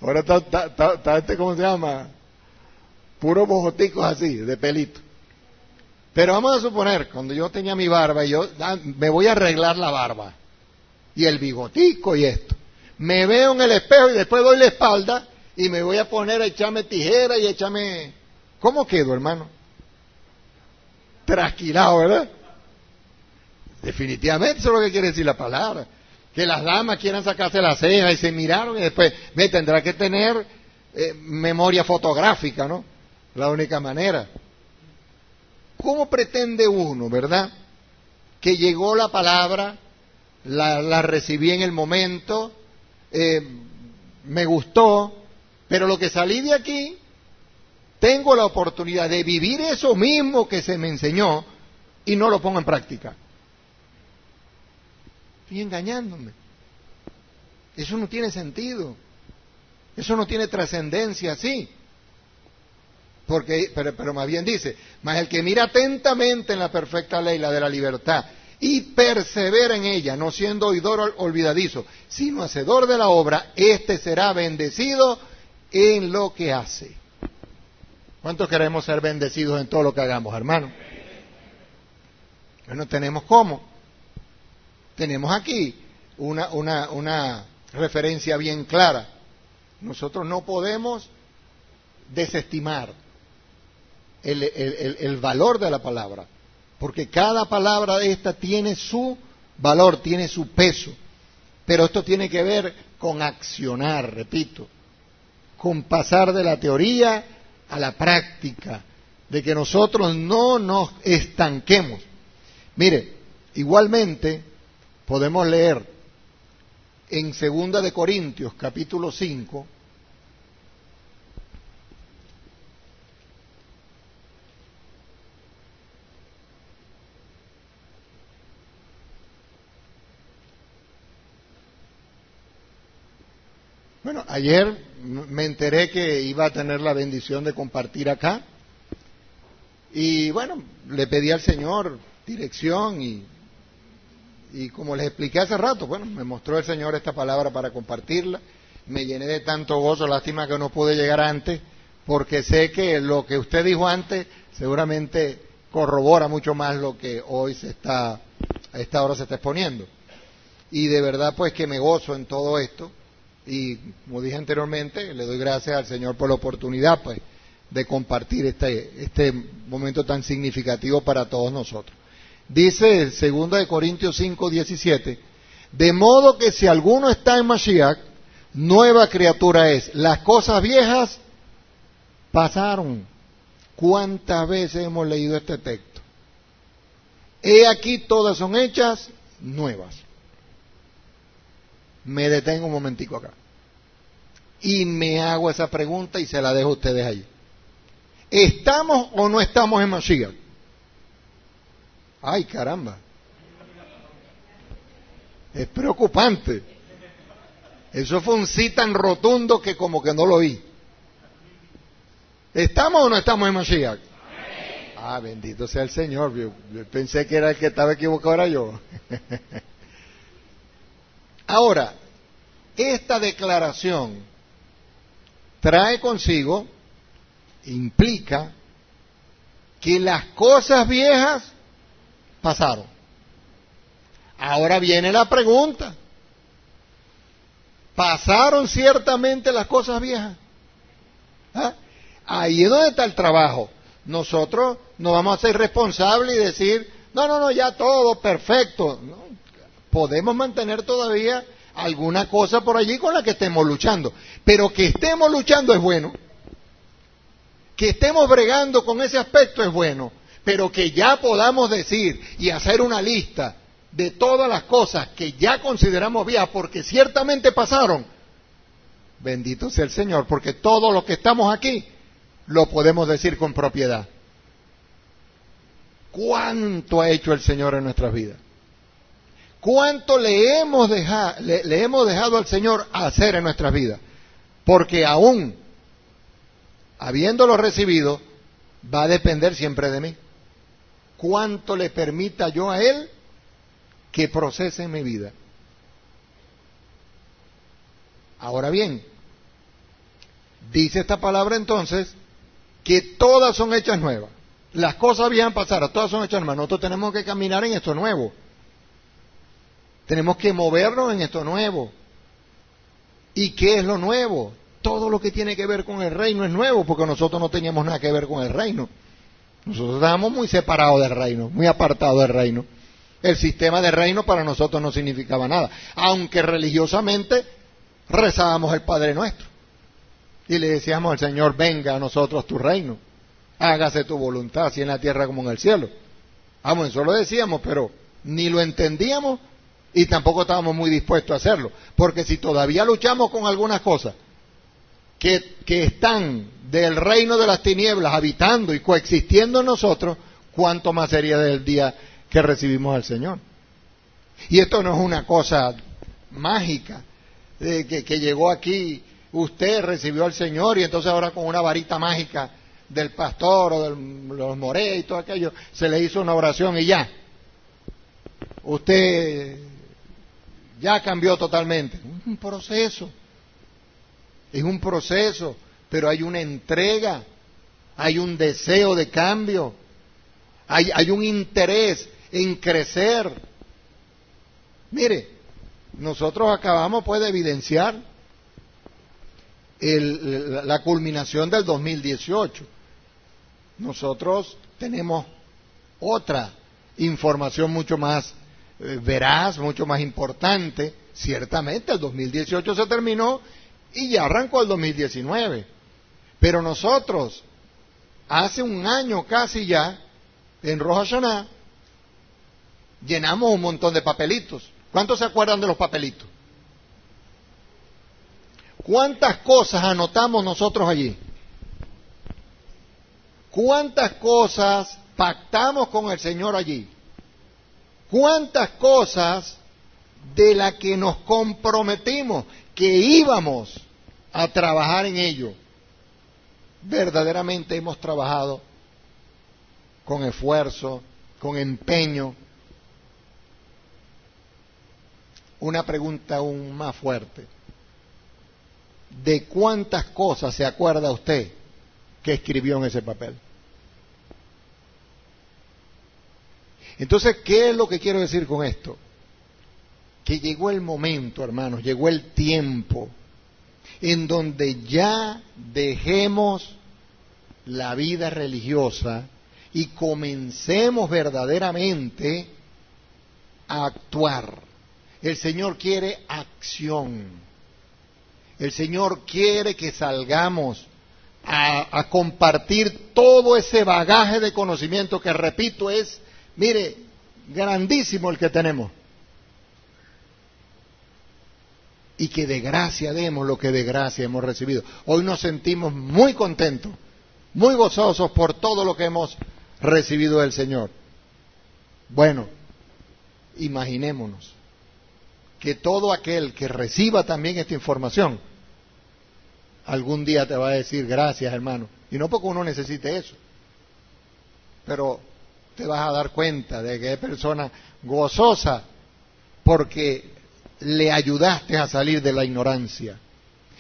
Ahora está este, ¿cómo se llama? Puros bojoticos así, de pelito. Pero vamos a suponer, cuando yo tenía mi barba, yo me voy a arreglar la barba. Y el bigotico y esto. Me veo en el espejo y después doy la espalda y me voy a poner a echarme tijera y echarme... ¿Cómo quedo, hermano? Trasquilado, ¿verdad? Definitivamente eso es lo que quiere decir la palabra. Que las damas quieran sacarse las cejas y se miraron y después tendrá que tener memoria fotográfica, ¿no? La única manera. ¿Cómo pretende uno, verdad? Que llegó la palabra, la recibí en el momento, me gustó, pero lo que salí de aquí, tengo la oportunidad de vivir eso mismo que se me enseñó y no lo pongo en práctica. Estoy engañándome. Eso no tiene sentido. Eso no tiene trascendencia así. Pero más bien dice, mas el que mira atentamente en la perfecta ley, la de la libertad, y persevera en ella, no siendo oidor olvidadizo, sino hacedor de la obra, éste será bendecido en lo que hace. ¿Cuántos queremos ser bendecidos en todo lo que hagamos, hermano? Bueno, tenemos cómo. Tenemos aquí una referencia bien clara. Nosotros no podemos desestimar el valor de la palabra, porque cada palabra de esta tiene su valor, tiene su peso, pero esto tiene que ver con accionar, repito, con pasar de la teoría a la práctica, de que nosotros no nos estanquemos. Mire, igualmente podemos leer en 2 de Corintios, capítulo 5, bueno, ayer me enteré que iba a tener la bendición de compartir acá y bueno, le pedí al Señor dirección y como les expliqué hace rato, bueno, me mostró el Señor esta palabra para compartirla, me llené de tanto gozo, lástima que no pude llegar antes, porque sé que lo que usted dijo antes seguramente corrobora mucho más lo que hoy a esta hora se está exponiendo. Y de verdad pues que me gozo en todo esto, y como dije anteriormente, le doy gracias al Señor por la oportunidad pues de compartir este momento tan significativo para todos nosotros. Dice 2 de Corintios 5, 17, de modo que si alguno está en Mashiach, nueva criatura es. Las cosas viejas pasaron. ¿Cuántas veces hemos leído este texto? He aquí todas son hechas nuevas. Me detengo un momentico acá. Y me hago esa pregunta y se la dejo a ustedes ahí. ¿Estamos o no estamos en Mashiach? Ay, caramba. Es preocupante. Eso fue un sí tan rotundo que como que no lo oí. ¿Estamos o no estamos en Mashiach? Ah, bendito sea el Señor. Yo pensé que era el que estaba equivocado, era yo. Ahora, esta declaración trae consigo implica que las cosas viejas pasaron. Ahora viene la pregunta. ¿Pasaron ciertamente las cosas viejas? ¿Ah? Ahí es donde está el trabajo. Nosotros no vamos a ser responsables y decir, no, ya todo perfecto. No, podemos mantener todavía alguna cosa por allí con la que estemos luchando. Pero que estemos luchando es bueno. Que estemos bregando con ese aspecto es bueno. Pero que ya podamos decir y hacer una lista de todas las cosas que ya consideramos viejas, porque ciertamente pasaron. Bendito sea el Señor, porque todos los que estamos aquí lo podemos decir con propiedad. ¿Cuánto ha hecho el Señor en nuestras vidas? ¿Cuánto le hemos dejado al Señor hacer en nuestras vidas? Porque aún habiéndolo recibido, va a depender siempre de mí. ¿Cuánto le permita yo a Él que procese en mi vida? Ahora bien, dice esta palabra entonces que todas son hechas nuevas. Las cosas viejas pasaron, todas son hechas nuevas. Nosotros tenemos que caminar en esto nuevo. Tenemos que movernos en esto nuevo. ¿Y qué es lo nuevo? Todo lo que tiene que ver con el reino es nuevo, porque nosotros no teníamos nada que ver con el reino. Nosotros estábamos muy separados del reino, muy apartados del reino. El sistema de reino para nosotros no significaba nada, aunque religiosamente rezábamos el Padre Nuestro y le decíamos al Señor, venga a nosotros tu reino, hágase tu voluntad, así en la tierra como en el cielo. Vamos, eso lo decíamos, pero ni lo entendíamos y tampoco estábamos muy dispuestos a hacerlo, porque si todavía luchamos con algunas cosas que están del reino de las tinieblas habitando y coexistiendo en nosotros, ¿cuánto más sería del día que recibimos al Señor? Y esto no es una cosa mágica, que llegó aquí, usted recibió al Señor y entonces ahora con una varita mágica del pastor o de los morés y todo aquello, se le hizo una oración y ya. Usted ya cambió totalmente. Es un proceso. Es un proceso, pero hay una entrega, hay un deseo de cambio, hay un interés en crecer. Mire, nosotros acabamos pues de evidenciar la culminación del 2018. Nosotros tenemos otra información mucho más veraz, mucho más importante. Ciertamente el 2018 se terminó y ya arrancó el 2019. Pero nosotros, hace un año casi ya, en Rosh Hashanah, llenamos un montón de papelitos. ¿Cuántos se acuerdan de los papelitos? ¿Cuántas cosas anotamos nosotros allí? ¿Cuántas cosas pactamos con el Señor allí? ¿Cuántas cosas de las que nos comprometimos que íbamos a trabajar en ello, verdaderamente hemos trabajado con esfuerzo, con empeño? Una pregunta aún más fuerte. ¿De cuántas cosas se acuerda usted que escribió en ese papel? Entonces, ¿qué es lo que quiero decir con esto? Que llegó el momento, hermanos, llegó el tiempo en donde ya dejemos la vida religiosa y comencemos verdaderamente a actuar. El Señor quiere acción. El Señor quiere que salgamos a compartir todo ese bagaje de conocimiento que, repito, es, mire, grandísimo el que tenemos. Y que de gracia demos lo que de gracia hemos recibido. Hoy nos sentimos muy contentos, muy gozosos por todo lo que hemos recibido del Señor. Bueno, imaginémonos que todo aquel que reciba también esta información, algún día te va a decir gracias, hermano. Y no porque uno necesite eso, pero te vas a dar cuenta de que es persona gozosa porque le ayudaste a salir de la ignorancia,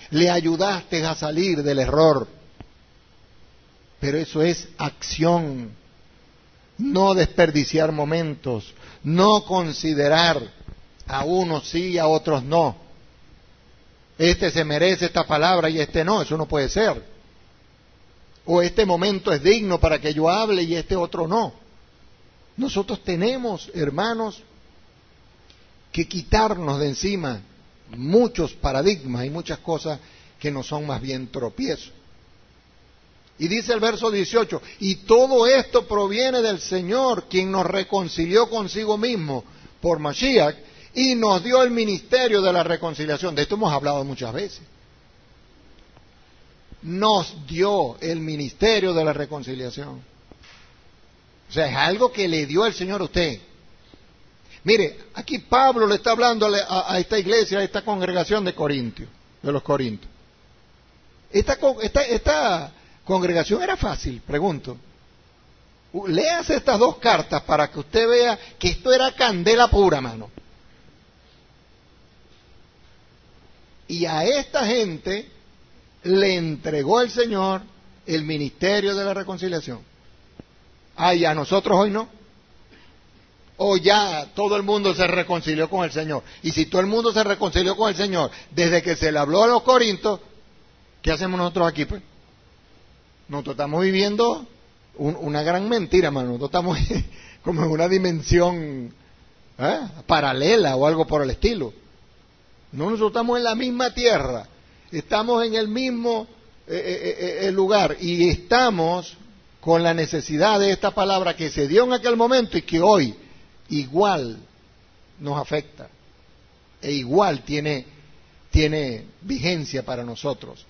le ayudaste a salir del error, pero eso es acción, no desperdiciar momentos, no considerar a unos sí y a otros no. Este se merece esta palabra y este no, eso no puede ser. O este momento es digno para que yo hable y este otro no. Nosotros tenemos, hermanos, que quitarnos de encima muchos paradigmas y muchas cosas que no son más bien tropiezos. Y dice el verso 18, y todo esto proviene del Señor, quien nos reconcilió consigo mismo por Mashiach y nos dio el ministerio de la reconciliación. De esto hemos hablado muchas veces. Nos dio el ministerio de la reconciliación. O sea, es algo que le dio el Señor a usted. Mire, aquí Pablo le está hablando a esta iglesia, a esta congregación de Corintios, de los Corintios. Esta congregación era fácil, pregunto. Léase estas dos cartas para que usted vea que esto era candela pura, mano. Y a esta gente le entregó el Señor el ministerio de la reconciliación. Y a nosotros hoy no. O ya todo el mundo se reconcilió con el Señor. Y si todo el mundo se reconcilió con el Señor desde que se le habló a los Corintios, ¿qué hacemos nosotros aquí, pues? Nosotros estamos viviendo una gran mentira, hermano. Nosotros estamos como en una dimensión paralela o algo por el estilo. No, nosotros estamos en la misma tierra, estamos en el mismo lugar y estamos con la necesidad de esta palabra que se dio en aquel momento y que hoy igual nos afecta e igual tiene vigencia para nosotros.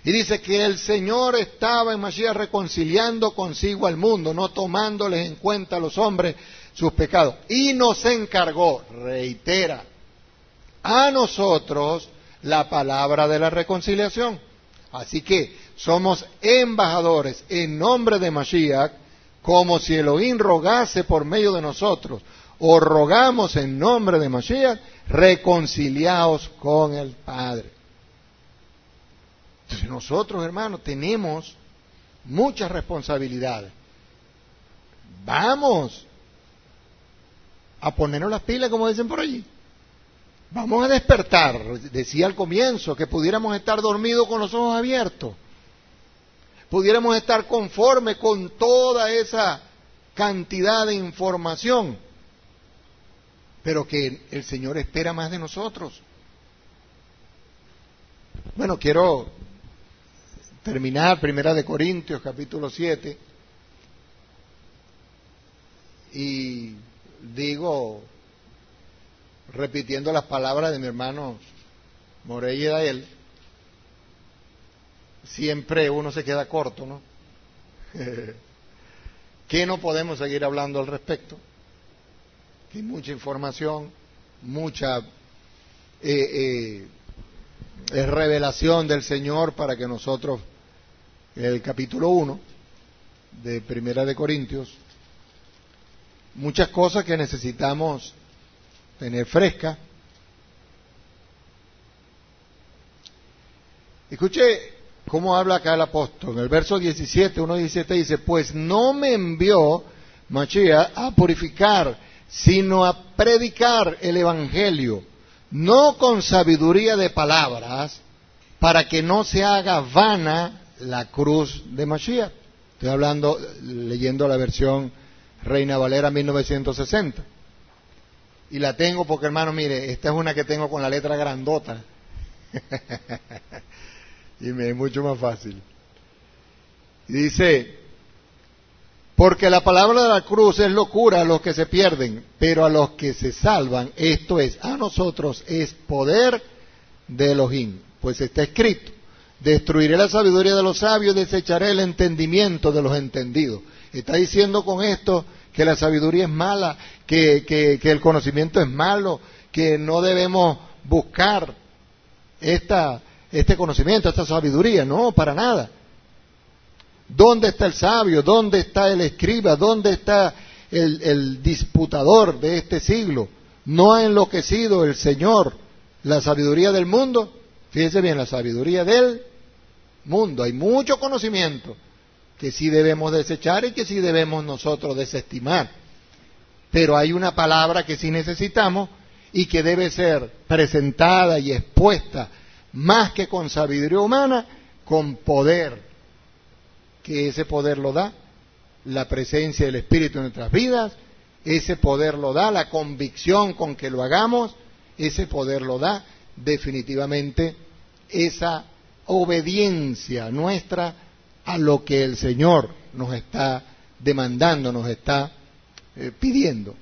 Y dice que el Señor estaba en Mashiach reconciliando consigo al mundo, no tomándoles en cuenta a los hombres sus pecados. Y nos encargó, reitera, a nosotros la palabra de la reconciliación. Así que somos embajadores en nombre de Mashiach, como si Elohim rogase por medio de nosotros, o rogamos en nombre de Mashiach, reconciliaos con el Padre. Entonces nosotros, hermanos, tenemos muchas responsabilidades. Vamos a ponernos las pilas, como dicen por allí. Vamos a despertar. Decía al comienzo que pudiéramos estar dormidos con los ojos abiertos. Pudiéramos estar conformes con toda esa cantidad de información. Pero que el Señor espera más de nosotros. Bueno, quiero terminar Primera de Corintios, capítulo 7. Y digo, repitiendo las palabras de mi hermano Morey y Dael, siempre uno se queda corto, ¿no? ¿Qué no podemos seguir hablando al respecto? Que hay mucha información, mucha revelación del Señor para que nosotros, el capítulo 1 de Primera de Corintios, muchas cosas que necesitamos tener fresca. Escuche cómo habla acá el apóstol. En el verso 17, 1:17 dice, pues no me envió Mashiach a purificar, sino a predicar el evangelio, no con sabiduría de palabras, para que no se haga vana la cruz de Mashiach. Estoy hablando, leyendo la versión Reina Valera 1960. Y la tengo porque, hermano, mire, esta es una que tengo con la letra grandota. Y me es mucho más fácil. Y dice, porque la palabra de la cruz es locura a los que se pierden, pero a los que se salvan, esto es, a nosotros, es poder de Elohim. Pues está escrito, destruiré la sabiduría de los sabios, desecharé el entendimiento de los entendidos. Está diciendo con esto que la sabiduría es mala, que el conocimiento es malo, que no debemos buscar este conocimiento, esta sabiduría. No, para nada. ¿Dónde está el sabio? ¿Dónde está el escriba? ¿Dónde está el disputador de este siglo? ¿No ha enloquecido el Señor la sabiduría del mundo? Fíjense bien, la sabiduría del mundo. Hay mucho conocimiento, que sí debemos desechar y que sí debemos nosotros desestimar. Pero hay una palabra que sí necesitamos y que debe ser presentada y expuesta más que con sabiduría humana, con poder, que ese poder lo da la presencia del Espíritu en nuestras vidas, ese poder lo da la convicción con que lo hagamos, ese poder lo da definitivamente esa obediencia nuestra a lo que el Señor nos está demandando, nos está pidiendo.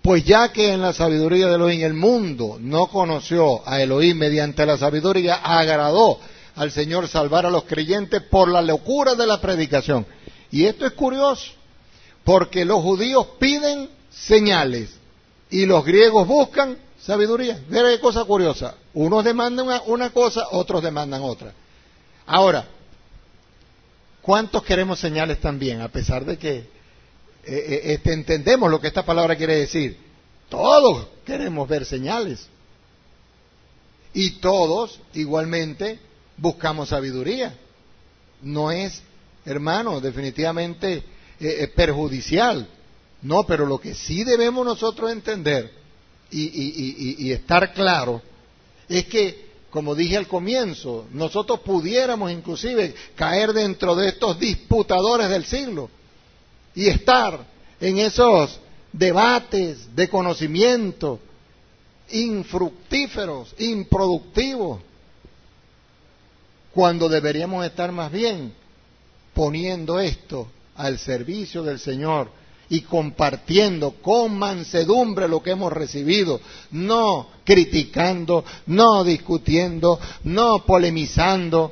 Pues ya que en la sabiduría de Elohim el mundo no conoció a Elohim mediante la sabiduría, agradó al Señor salvar a los creyentes por la locura de la predicación. Y esto es curioso, porque los judíos piden señales y los griegos buscan sabiduría. Mira qué cosa curiosa. Unos demandan una cosa, otros demandan otra. Ahora, ¿cuántos queremos señales también? A pesar de que entendemos lo que esta palabra quiere decir. Todos queremos ver señales. Y todos, igualmente, buscamos sabiduría. No es, hermano, definitivamente perjudicial. No, pero lo que sí debemos nosotros entender y estar claro es que, como dije al comienzo, nosotros pudiéramos inclusive caer dentro de estos disputadores del siglo y estar en esos debates de conocimiento infructíferos, improductivos, cuando deberíamos estar más bien poniendo esto al servicio del Señor y compartiendo con mansedumbre lo que hemos recibido, no criticando, no discutiendo, no polemizando,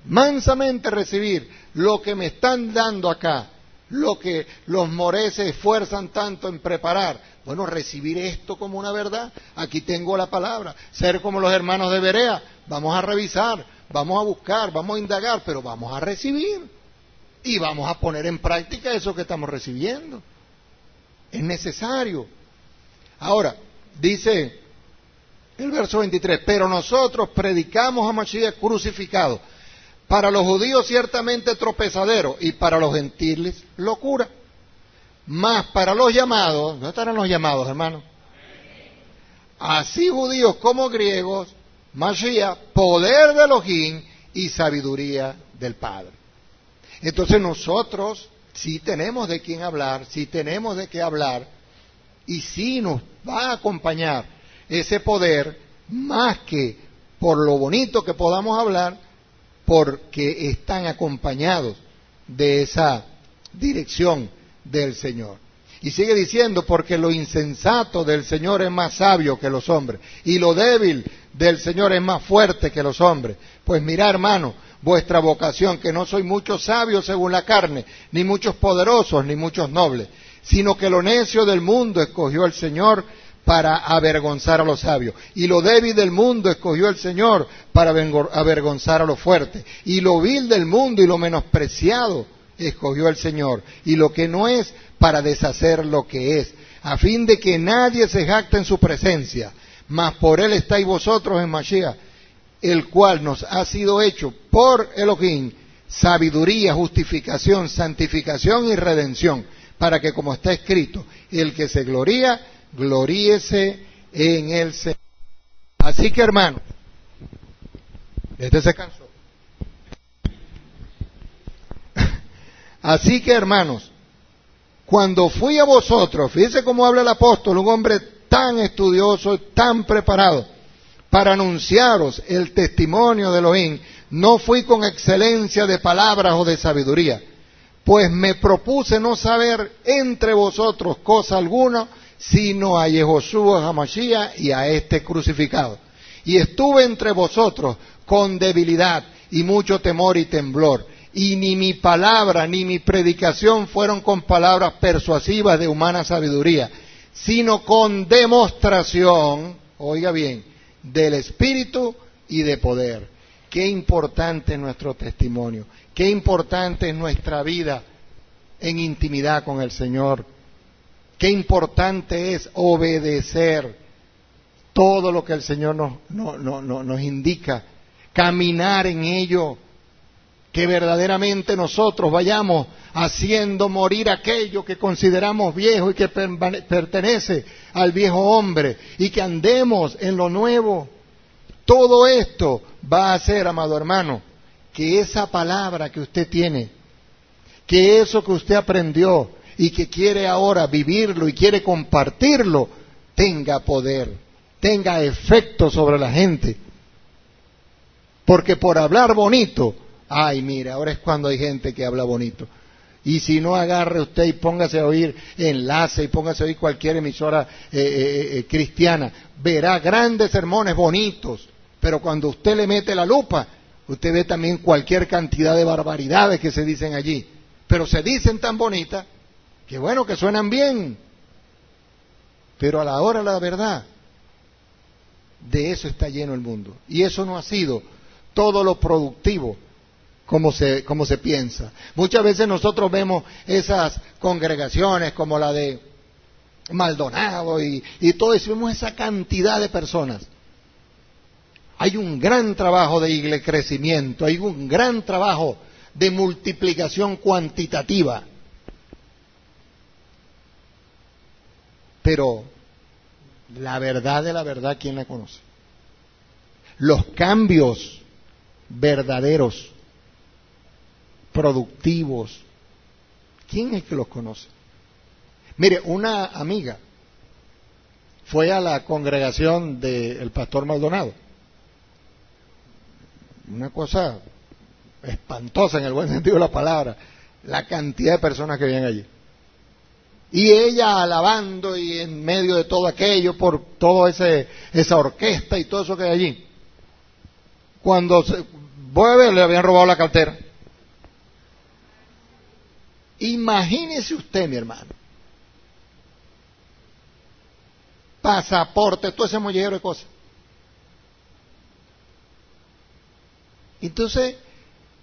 mansamente recibir lo que me están dando acá, lo que los moreses se esfuerzan tanto en preparar. Bueno, recibir esto como una verdad. Aquí tengo la palabra. Ser como los hermanos de Berea. Vamos a revisar, vamos a buscar, vamos a indagar, pero vamos a recibir. Y vamos a poner en práctica eso que estamos recibiendo. Es necesario. Ahora, dice el verso 23, pero nosotros predicamos a Mashiach crucificado. Para los judíos ciertamente tropezadero y para los gentiles locura. Mas para los llamados, ¿dónde estarán los llamados, hermanos? Así judíos como griegos, Mashiach, poder de Elohim y sabiduría del Padre. Entonces nosotros sí tenemos de quién hablar, sí tenemos de qué hablar, y sí nos va a acompañar ese poder, más que por lo bonito que podamos hablar, porque están acompañados de esa dirección del Señor. Y sigue diciendo, porque lo insensato del Señor es más sabio que los hombres, y lo débil del Señor es más fuerte que los hombres. Pues mirad, hermano, vuestra vocación, que no sois muchos sabios según la carne, ni muchos poderosos, ni muchos nobles, sino que lo necio del mundo escogió el Señor para avergonzar a los sabios, y lo débil del mundo escogió el Señor para avergonzar a los fuertes, y lo vil del mundo y lo menospreciado escogió el Señor, y lo que no es para deshacer lo que es, a fin de que nadie se jacte en su presencia, mas por él estáis vosotros en Mashiach, el cual nos ha sido hecho por Elohim sabiduría, justificación, santificación y redención, para que, como está escrito, el que se gloría, gloríese en el Señor. Así que, hermano, este se cansó. Así que, hermanos, cuando fui a vosotros, fíjense cómo habla el apóstol, un hombre tan estudioso, tan preparado, para anunciaros el testimonio de Elohim, no fui con excelencia de palabras o de sabiduría, pues me propuse no saber entre vosotros cosa alguna, sino a Yehoshua Hamashiach y a este crucificado. Y estuve entre vosotros con debilidad y mucho temor y temblor, y ni mi palabra ni mi predicación fueron con palabras persuasivas de humana sabiduría, sino con demostración, oiga bien, del Espíritu y de poder. Qué importante es nuestro testimonio, qué importante es nuestra vida en intimidad con el Señor, qué importante es obedecer todo lo que el Señor nos indica, caminar en ello, que verdaderamente nosotros vayamos haciendo morir aquello que consideramos viejo y que pertenece al viejo hombre, y que andemos en lo nuevo. Todo esto va a hacer, amado hermano, que esa palabra que usted tiene, que eso que usted aprendió y que quiere ahora vivirlo y quiere compartirlo, tenga poder, tenga efecto sobre la gente. Porque por hablar bonito, ay, mira, ahora es cuando hay gente que habla bonito. Y si no, agarre usted y póngase a oír Enlace y póngase a oír cualquier emisora cristiana. Verá grandes sermones bonitos, pero cuando usted le mete la lupa, usted ve también cualquier cantidad de barbaridades que se dicen allí. Pero se dicen tan bonitas, que bueno, que suenan bien. Pero a la hora de la verdad, de eso está lleno el mundo. Y eso no ha sido todo lo productivo como se piensa. Muchas veces nosotros vemos esas congregaciones como la de Maldonado y todo eso, vemos esa cantidad de personas. Hay un gran trabajo de crecimiento, hay un gran trabajo de multiplicación cuantitativa. Pero la verdad de la verdad, ¿quién la conoce? Los cambios verdaderos, productivos, ¿quién es que los conoce? Mire, una amiga fue a la congregación del pastor Maldonado. Una cosa espantosa en el buen sentido de la palabra, la cantidad de personas que habían allí. Y ella alabando y en medio de todo aquello, por toda esa orquesta y todo eso que hay allí. Cuando voy a ver, le habían robado la cartera. Imagínese usted, mi hermano. Pasaporte, todo ese mollero de cosas. Entonces,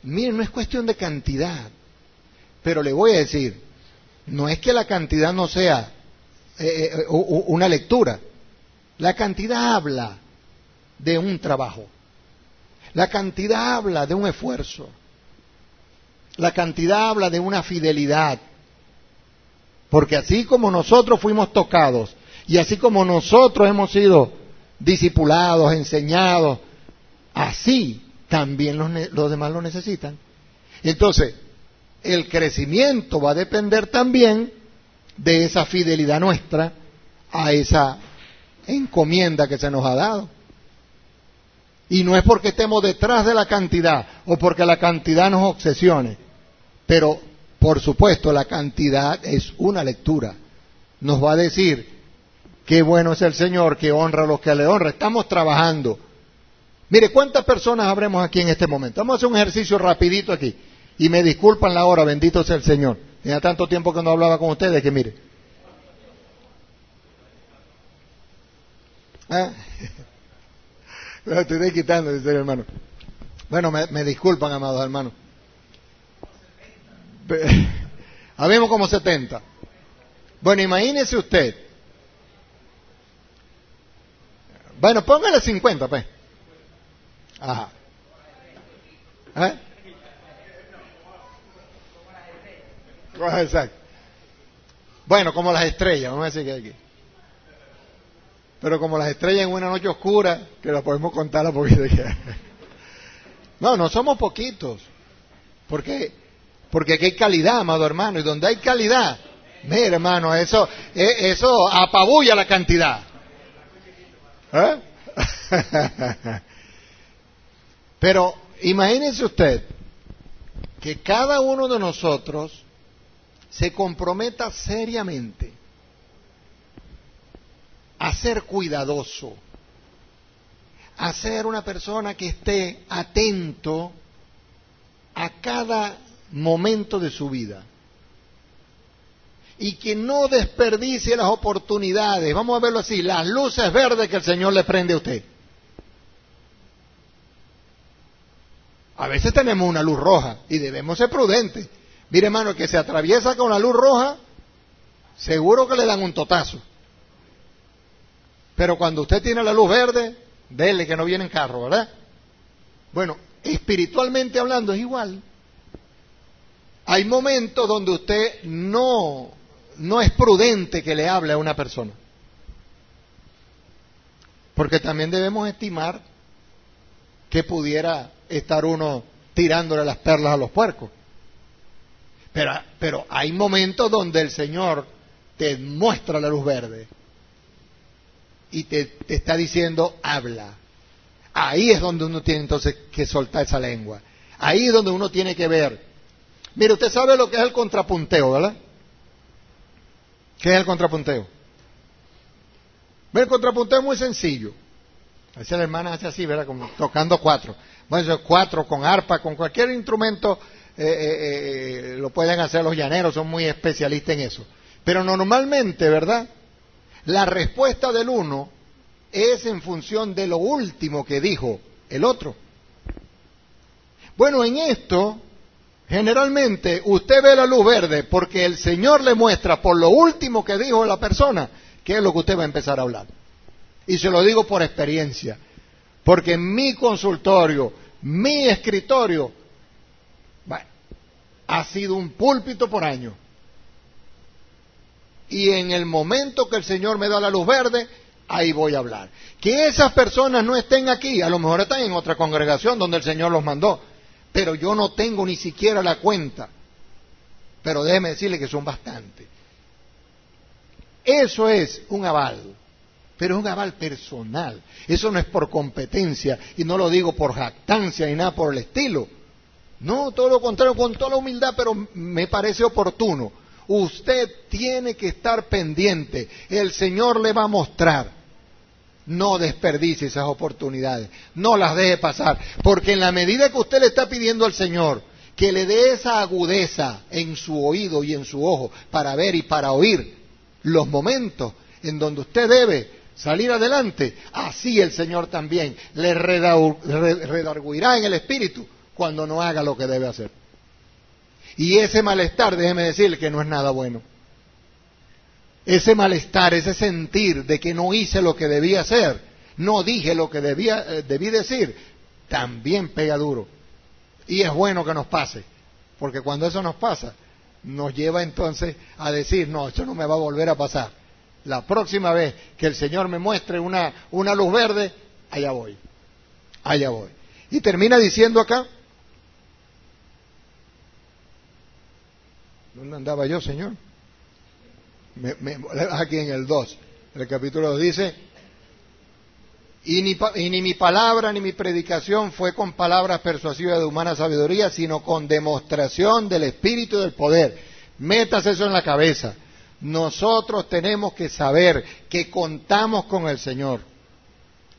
miren, no es cuestión de cantidad, pero le voy a decir, no es que la cantidad no sea una lectura. La cantidad habla de un trabajo. La cantidad habla de un esfuerzo. La cantidad habla de una fidelidad. Porque así como nosotros fuimos tocados y así como nosotros hemos sido discipulados, enseñados, así también los demás lo necesitan. Entonces, el crecimiento va a depender también de esa fidelidad nuestra a esa encomienda que se nos ha dado. Y no es porque estemos detrás de la cantidad o porque la cantidad nos obsesione, pero por supuesto la cantidad es una lectura. Nos va a decir qué bueno es el Señor, que honra a los que le honra. Estamos trabajando. Mire, ¿cuántas personas habremos aquí en este momento? Vamos a hacer un ejercicio rapidito aquí. Y me disculpan la hora, bendito sea el Señor. Tenía tanto tiempo que no hablaba con ustedes que mire. ¿Ah? Me estoy quitando, dice el hermano. Bueno, me disculpan, amados hermanos. Habemos como 70. Bueno, imagínese usted. Bueno, póngale 50, pues. Ajá. ¿Eh? Exacto. Bueno, como las estrellas, vamos a decir que hay aquí. Pero como las estrellas en una noche oscura, que la podemos contar a poquito. No, no somos poquitos. Porque aquí hay calidad, amado hermano. Y donde hay calidad, mire, hermano, eso apabulla la cantidad. ¿Eh? Pero imagínense usted que cada uno de nosotros se comprometa seriamente a ser cuidadoso, a ser una persona que esté atento a cada momento de su vida y que no desperdicie las oportunidades, vamos a verlo así, las luces verdes que el Señor le prende a usted. A veces tenemos una luz roja y debemos ser prudentes. Mire, hermano, que se atraviesa con la luz roja, seguro que le dan un totazo. Pero cuando usted tiene la luz verde, dele que no viene en carro, ¿verdad? Bueno, espiritualmente hablando es igual. Hay momentos donde usted no es prudente que le hable a una persona. Porque también debemos estimar que pudiera estar uno tirándole las perlas a los puercos. Pero hay momentos donde el Señor te muestra la luz verde y te está diciendo, habla. Ahí es donde uno tiene entonces que soltar esa lengua. Ahí es donde uno tiene que ver. Mire, usted sabe lo que es el contrapunteo, ¿verdad? ¿Qué es el contrapunteo? El contrapunteo es muy sencillo. A veces la hermana hace así, ¿verdad? Como tocando cuatro. Bueno, eso es cuatro, con arpa, con cualquier instrumento, lo pueden hacer los llaneros, son muy especialistas en eso. Pero normalmente, ¿verdad? La respuesta del uno es en función de lo último que dijo el otro. Bueno, en esto, generalmente, usted ve la luz verde porque el Señor le muestra por lo último que dijo la persona, qué es lo que usted va a empezar a hablar. Y se lo digo por experiencia, porque en mi consultorio, mi escritorio, bueno, ha sido un púlpito por año. Y en el momento que el Señor me da la luz verde, ahí voy a hablar. Que esas personas no estén aquí, a lo mejor están en otra congregación donde el Señor los mandó, pero yo no tengo ni siquiera la cuenta. Pero déjeme decirle que son bastantes. Eso es un aval, pero es un aval personal. Eso no es por competencia, y no lo digo por jactancia ni nada por el estilo. No, todo lo contrario, con toda la humildad, pero me parece oportuno. Usted tiene que estar pendiente. El Señor le va a mostrar. No desperdicie esas oportunidades. No las deje pasar. Porque en la medida que usted le está pidiendo al Señor que le dé esa agudeza en su oído y en su ojo para ver y para oír los momentos en donde usted debe salir adelante, así el Señor también le redarguirá en el espíritu cuando no haga lo que debe hacer. Y ese malestar, déjeme decirle que no es nada bueno. Ese malestar, ese sentir de que no hice lo que debía hacer, no dije lo que debí decir, también pega duro. Y es bueno que nos pase, porque cuando eso nos pasa, nos lleva entonces a decir, no, eso no me va a volver a pasar. La próxima vez que el Señor me muestre una luz verde, allá voy. Allá voy. Y termina diciendo acá, ¿dónde andaba yo, Señor? Aquí en el 2, el capítulo 2 dice, y ni mi palabra ni mi predicación fue con palabras persuasivas de humana sabiduría, sino con demostración del Espíritu y del poder. Métase eso en la cabeza. Nosotros tenemos que saber que contamos con el Señor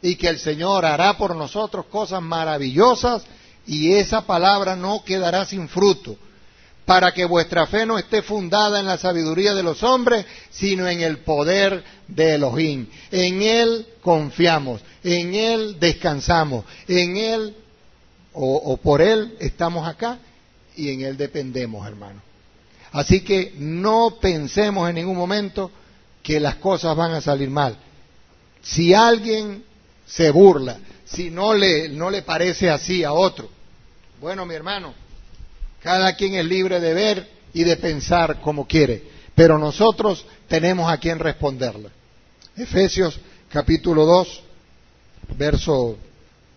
y que el Señor hará por nosotros cosas maravillosas y esa palabra no quedará sin fruto, para que vuestra fe no esté fundada en la sabiduría de los hombres, sino en el poder de Elohim. En Él confiamos, en Él descansamos, en Él o por Él estamos acá y en Él dependemos, hermano. Así que no pensemos en ningún momento que las cosas van a salir mal. Si alguien se burla, si no le parece así a otro, bueno, mi hermano, cada quien es libre de ver y de pensar como quiere, pero nosotros tenemos a quien responderle. Efesios capítulo 2, verso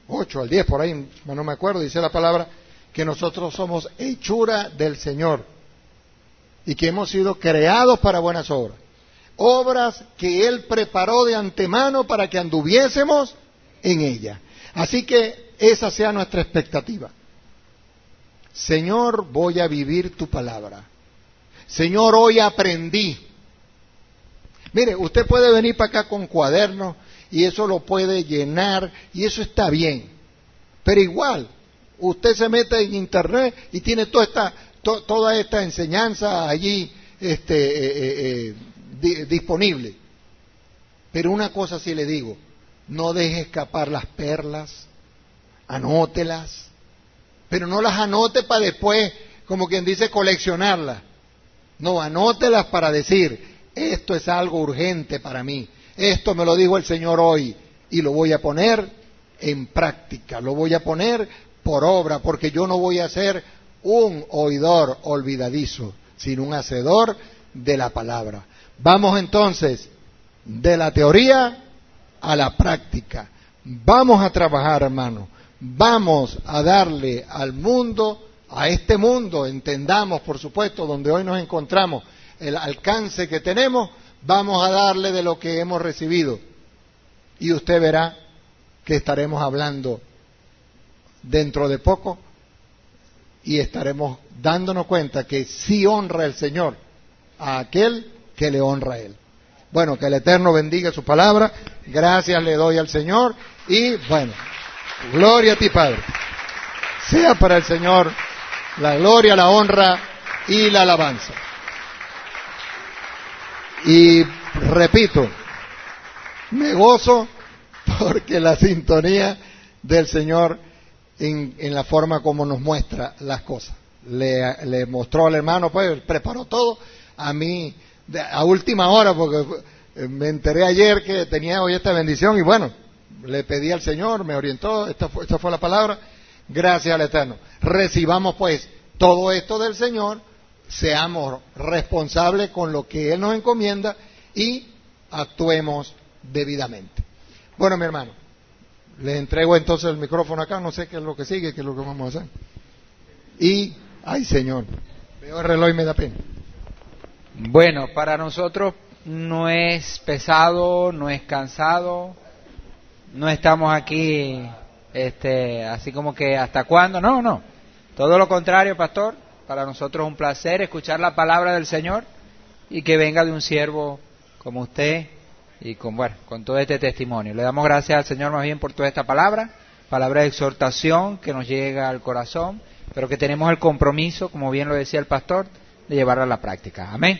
8 al 10, por ahí, no me acuerdo, dice la palabra, que nosotros somos hechura del Señor y que hemos sido creados para buenas obras. Obras que Él preparó de antemano para que anduviésemos en ellas. Así que esa sea nuestra expectativa. Señor, voy a vivir tu palabra. Señor, hoy aprendí. Mire, usted puede venir para acá con cuadernos y eso lo puede llenar y eso está bien. Pero igual, usted se mete en internet y tiene toda esta enseñanza allí disponible. Pero una cosa sí le digo, no deje escapar las perlas, anótelas. Pero no las anote para después, como quien dice, coleccionarlas. No, anótelas para decir, esto es algo urgente para mí. Esto me lo dijo el Señor hoy y lo voy a poner en práctica. Lo voy a poner por obra, porque yo no voy a ser un oidor olvidadizo, sino un hacedor de la palabra. Vamos entonces de la teoría a la práctica. Vamos a trabajar, hermano. Vamos a darle al mundo, a este mundo, entendamos, por supuesto, donde hoy nos encontramos, el alcance que tenemos, vamos a darle de lo que hemos recibido. Y usted verá que estaremos hablando dentro de poco y estaremos dándonos cuenta que sí honra el Señor a aquel que le honra a Él. Bueno, que el Eterno bendiga su palabra. Gracias le doy al Señor y bueno, gloria a ti, Padre. Sea para el Señor la gloria, la honra y la alabanza. Y repito, me gozo porque la sintonía del Señor en la forma como nos muestra las cosas. Le mostró al hermano, pues preparó todo. A mí, a última hora, porque me enteré ayer que tenía hoy esta bendición y bueno, le pedí al Señor, me orientó, esta fue la palabra. Gracias al Eterno. Recibamos pues todo esto del Señor, seamos responsables con lo que Él nos encomienda y actuemos debidamente. Bueno, mi hermano, le entrego entonces el micrófono acá, no sé qué es lo que sigue, qué es lo que vamos a hacer. Y, ay Señor, veo el reloj y me da pena. Bueno, para nosotros no es pesado, no es cansado, no estamos aquí así como que hasta cuándo, no, todo lo contrario, pastor, para nosotros es un placer escuchar la palabra del Señor y que venga de un siervo como usted y con todo este testimonio. Le damos gracias al Señor más bien por toda esta palabra de exhortación que nos llega al corazón, pero que tenemos el compromiso, como bien lo decía el pastor, de llevarla a la práctica. Amén.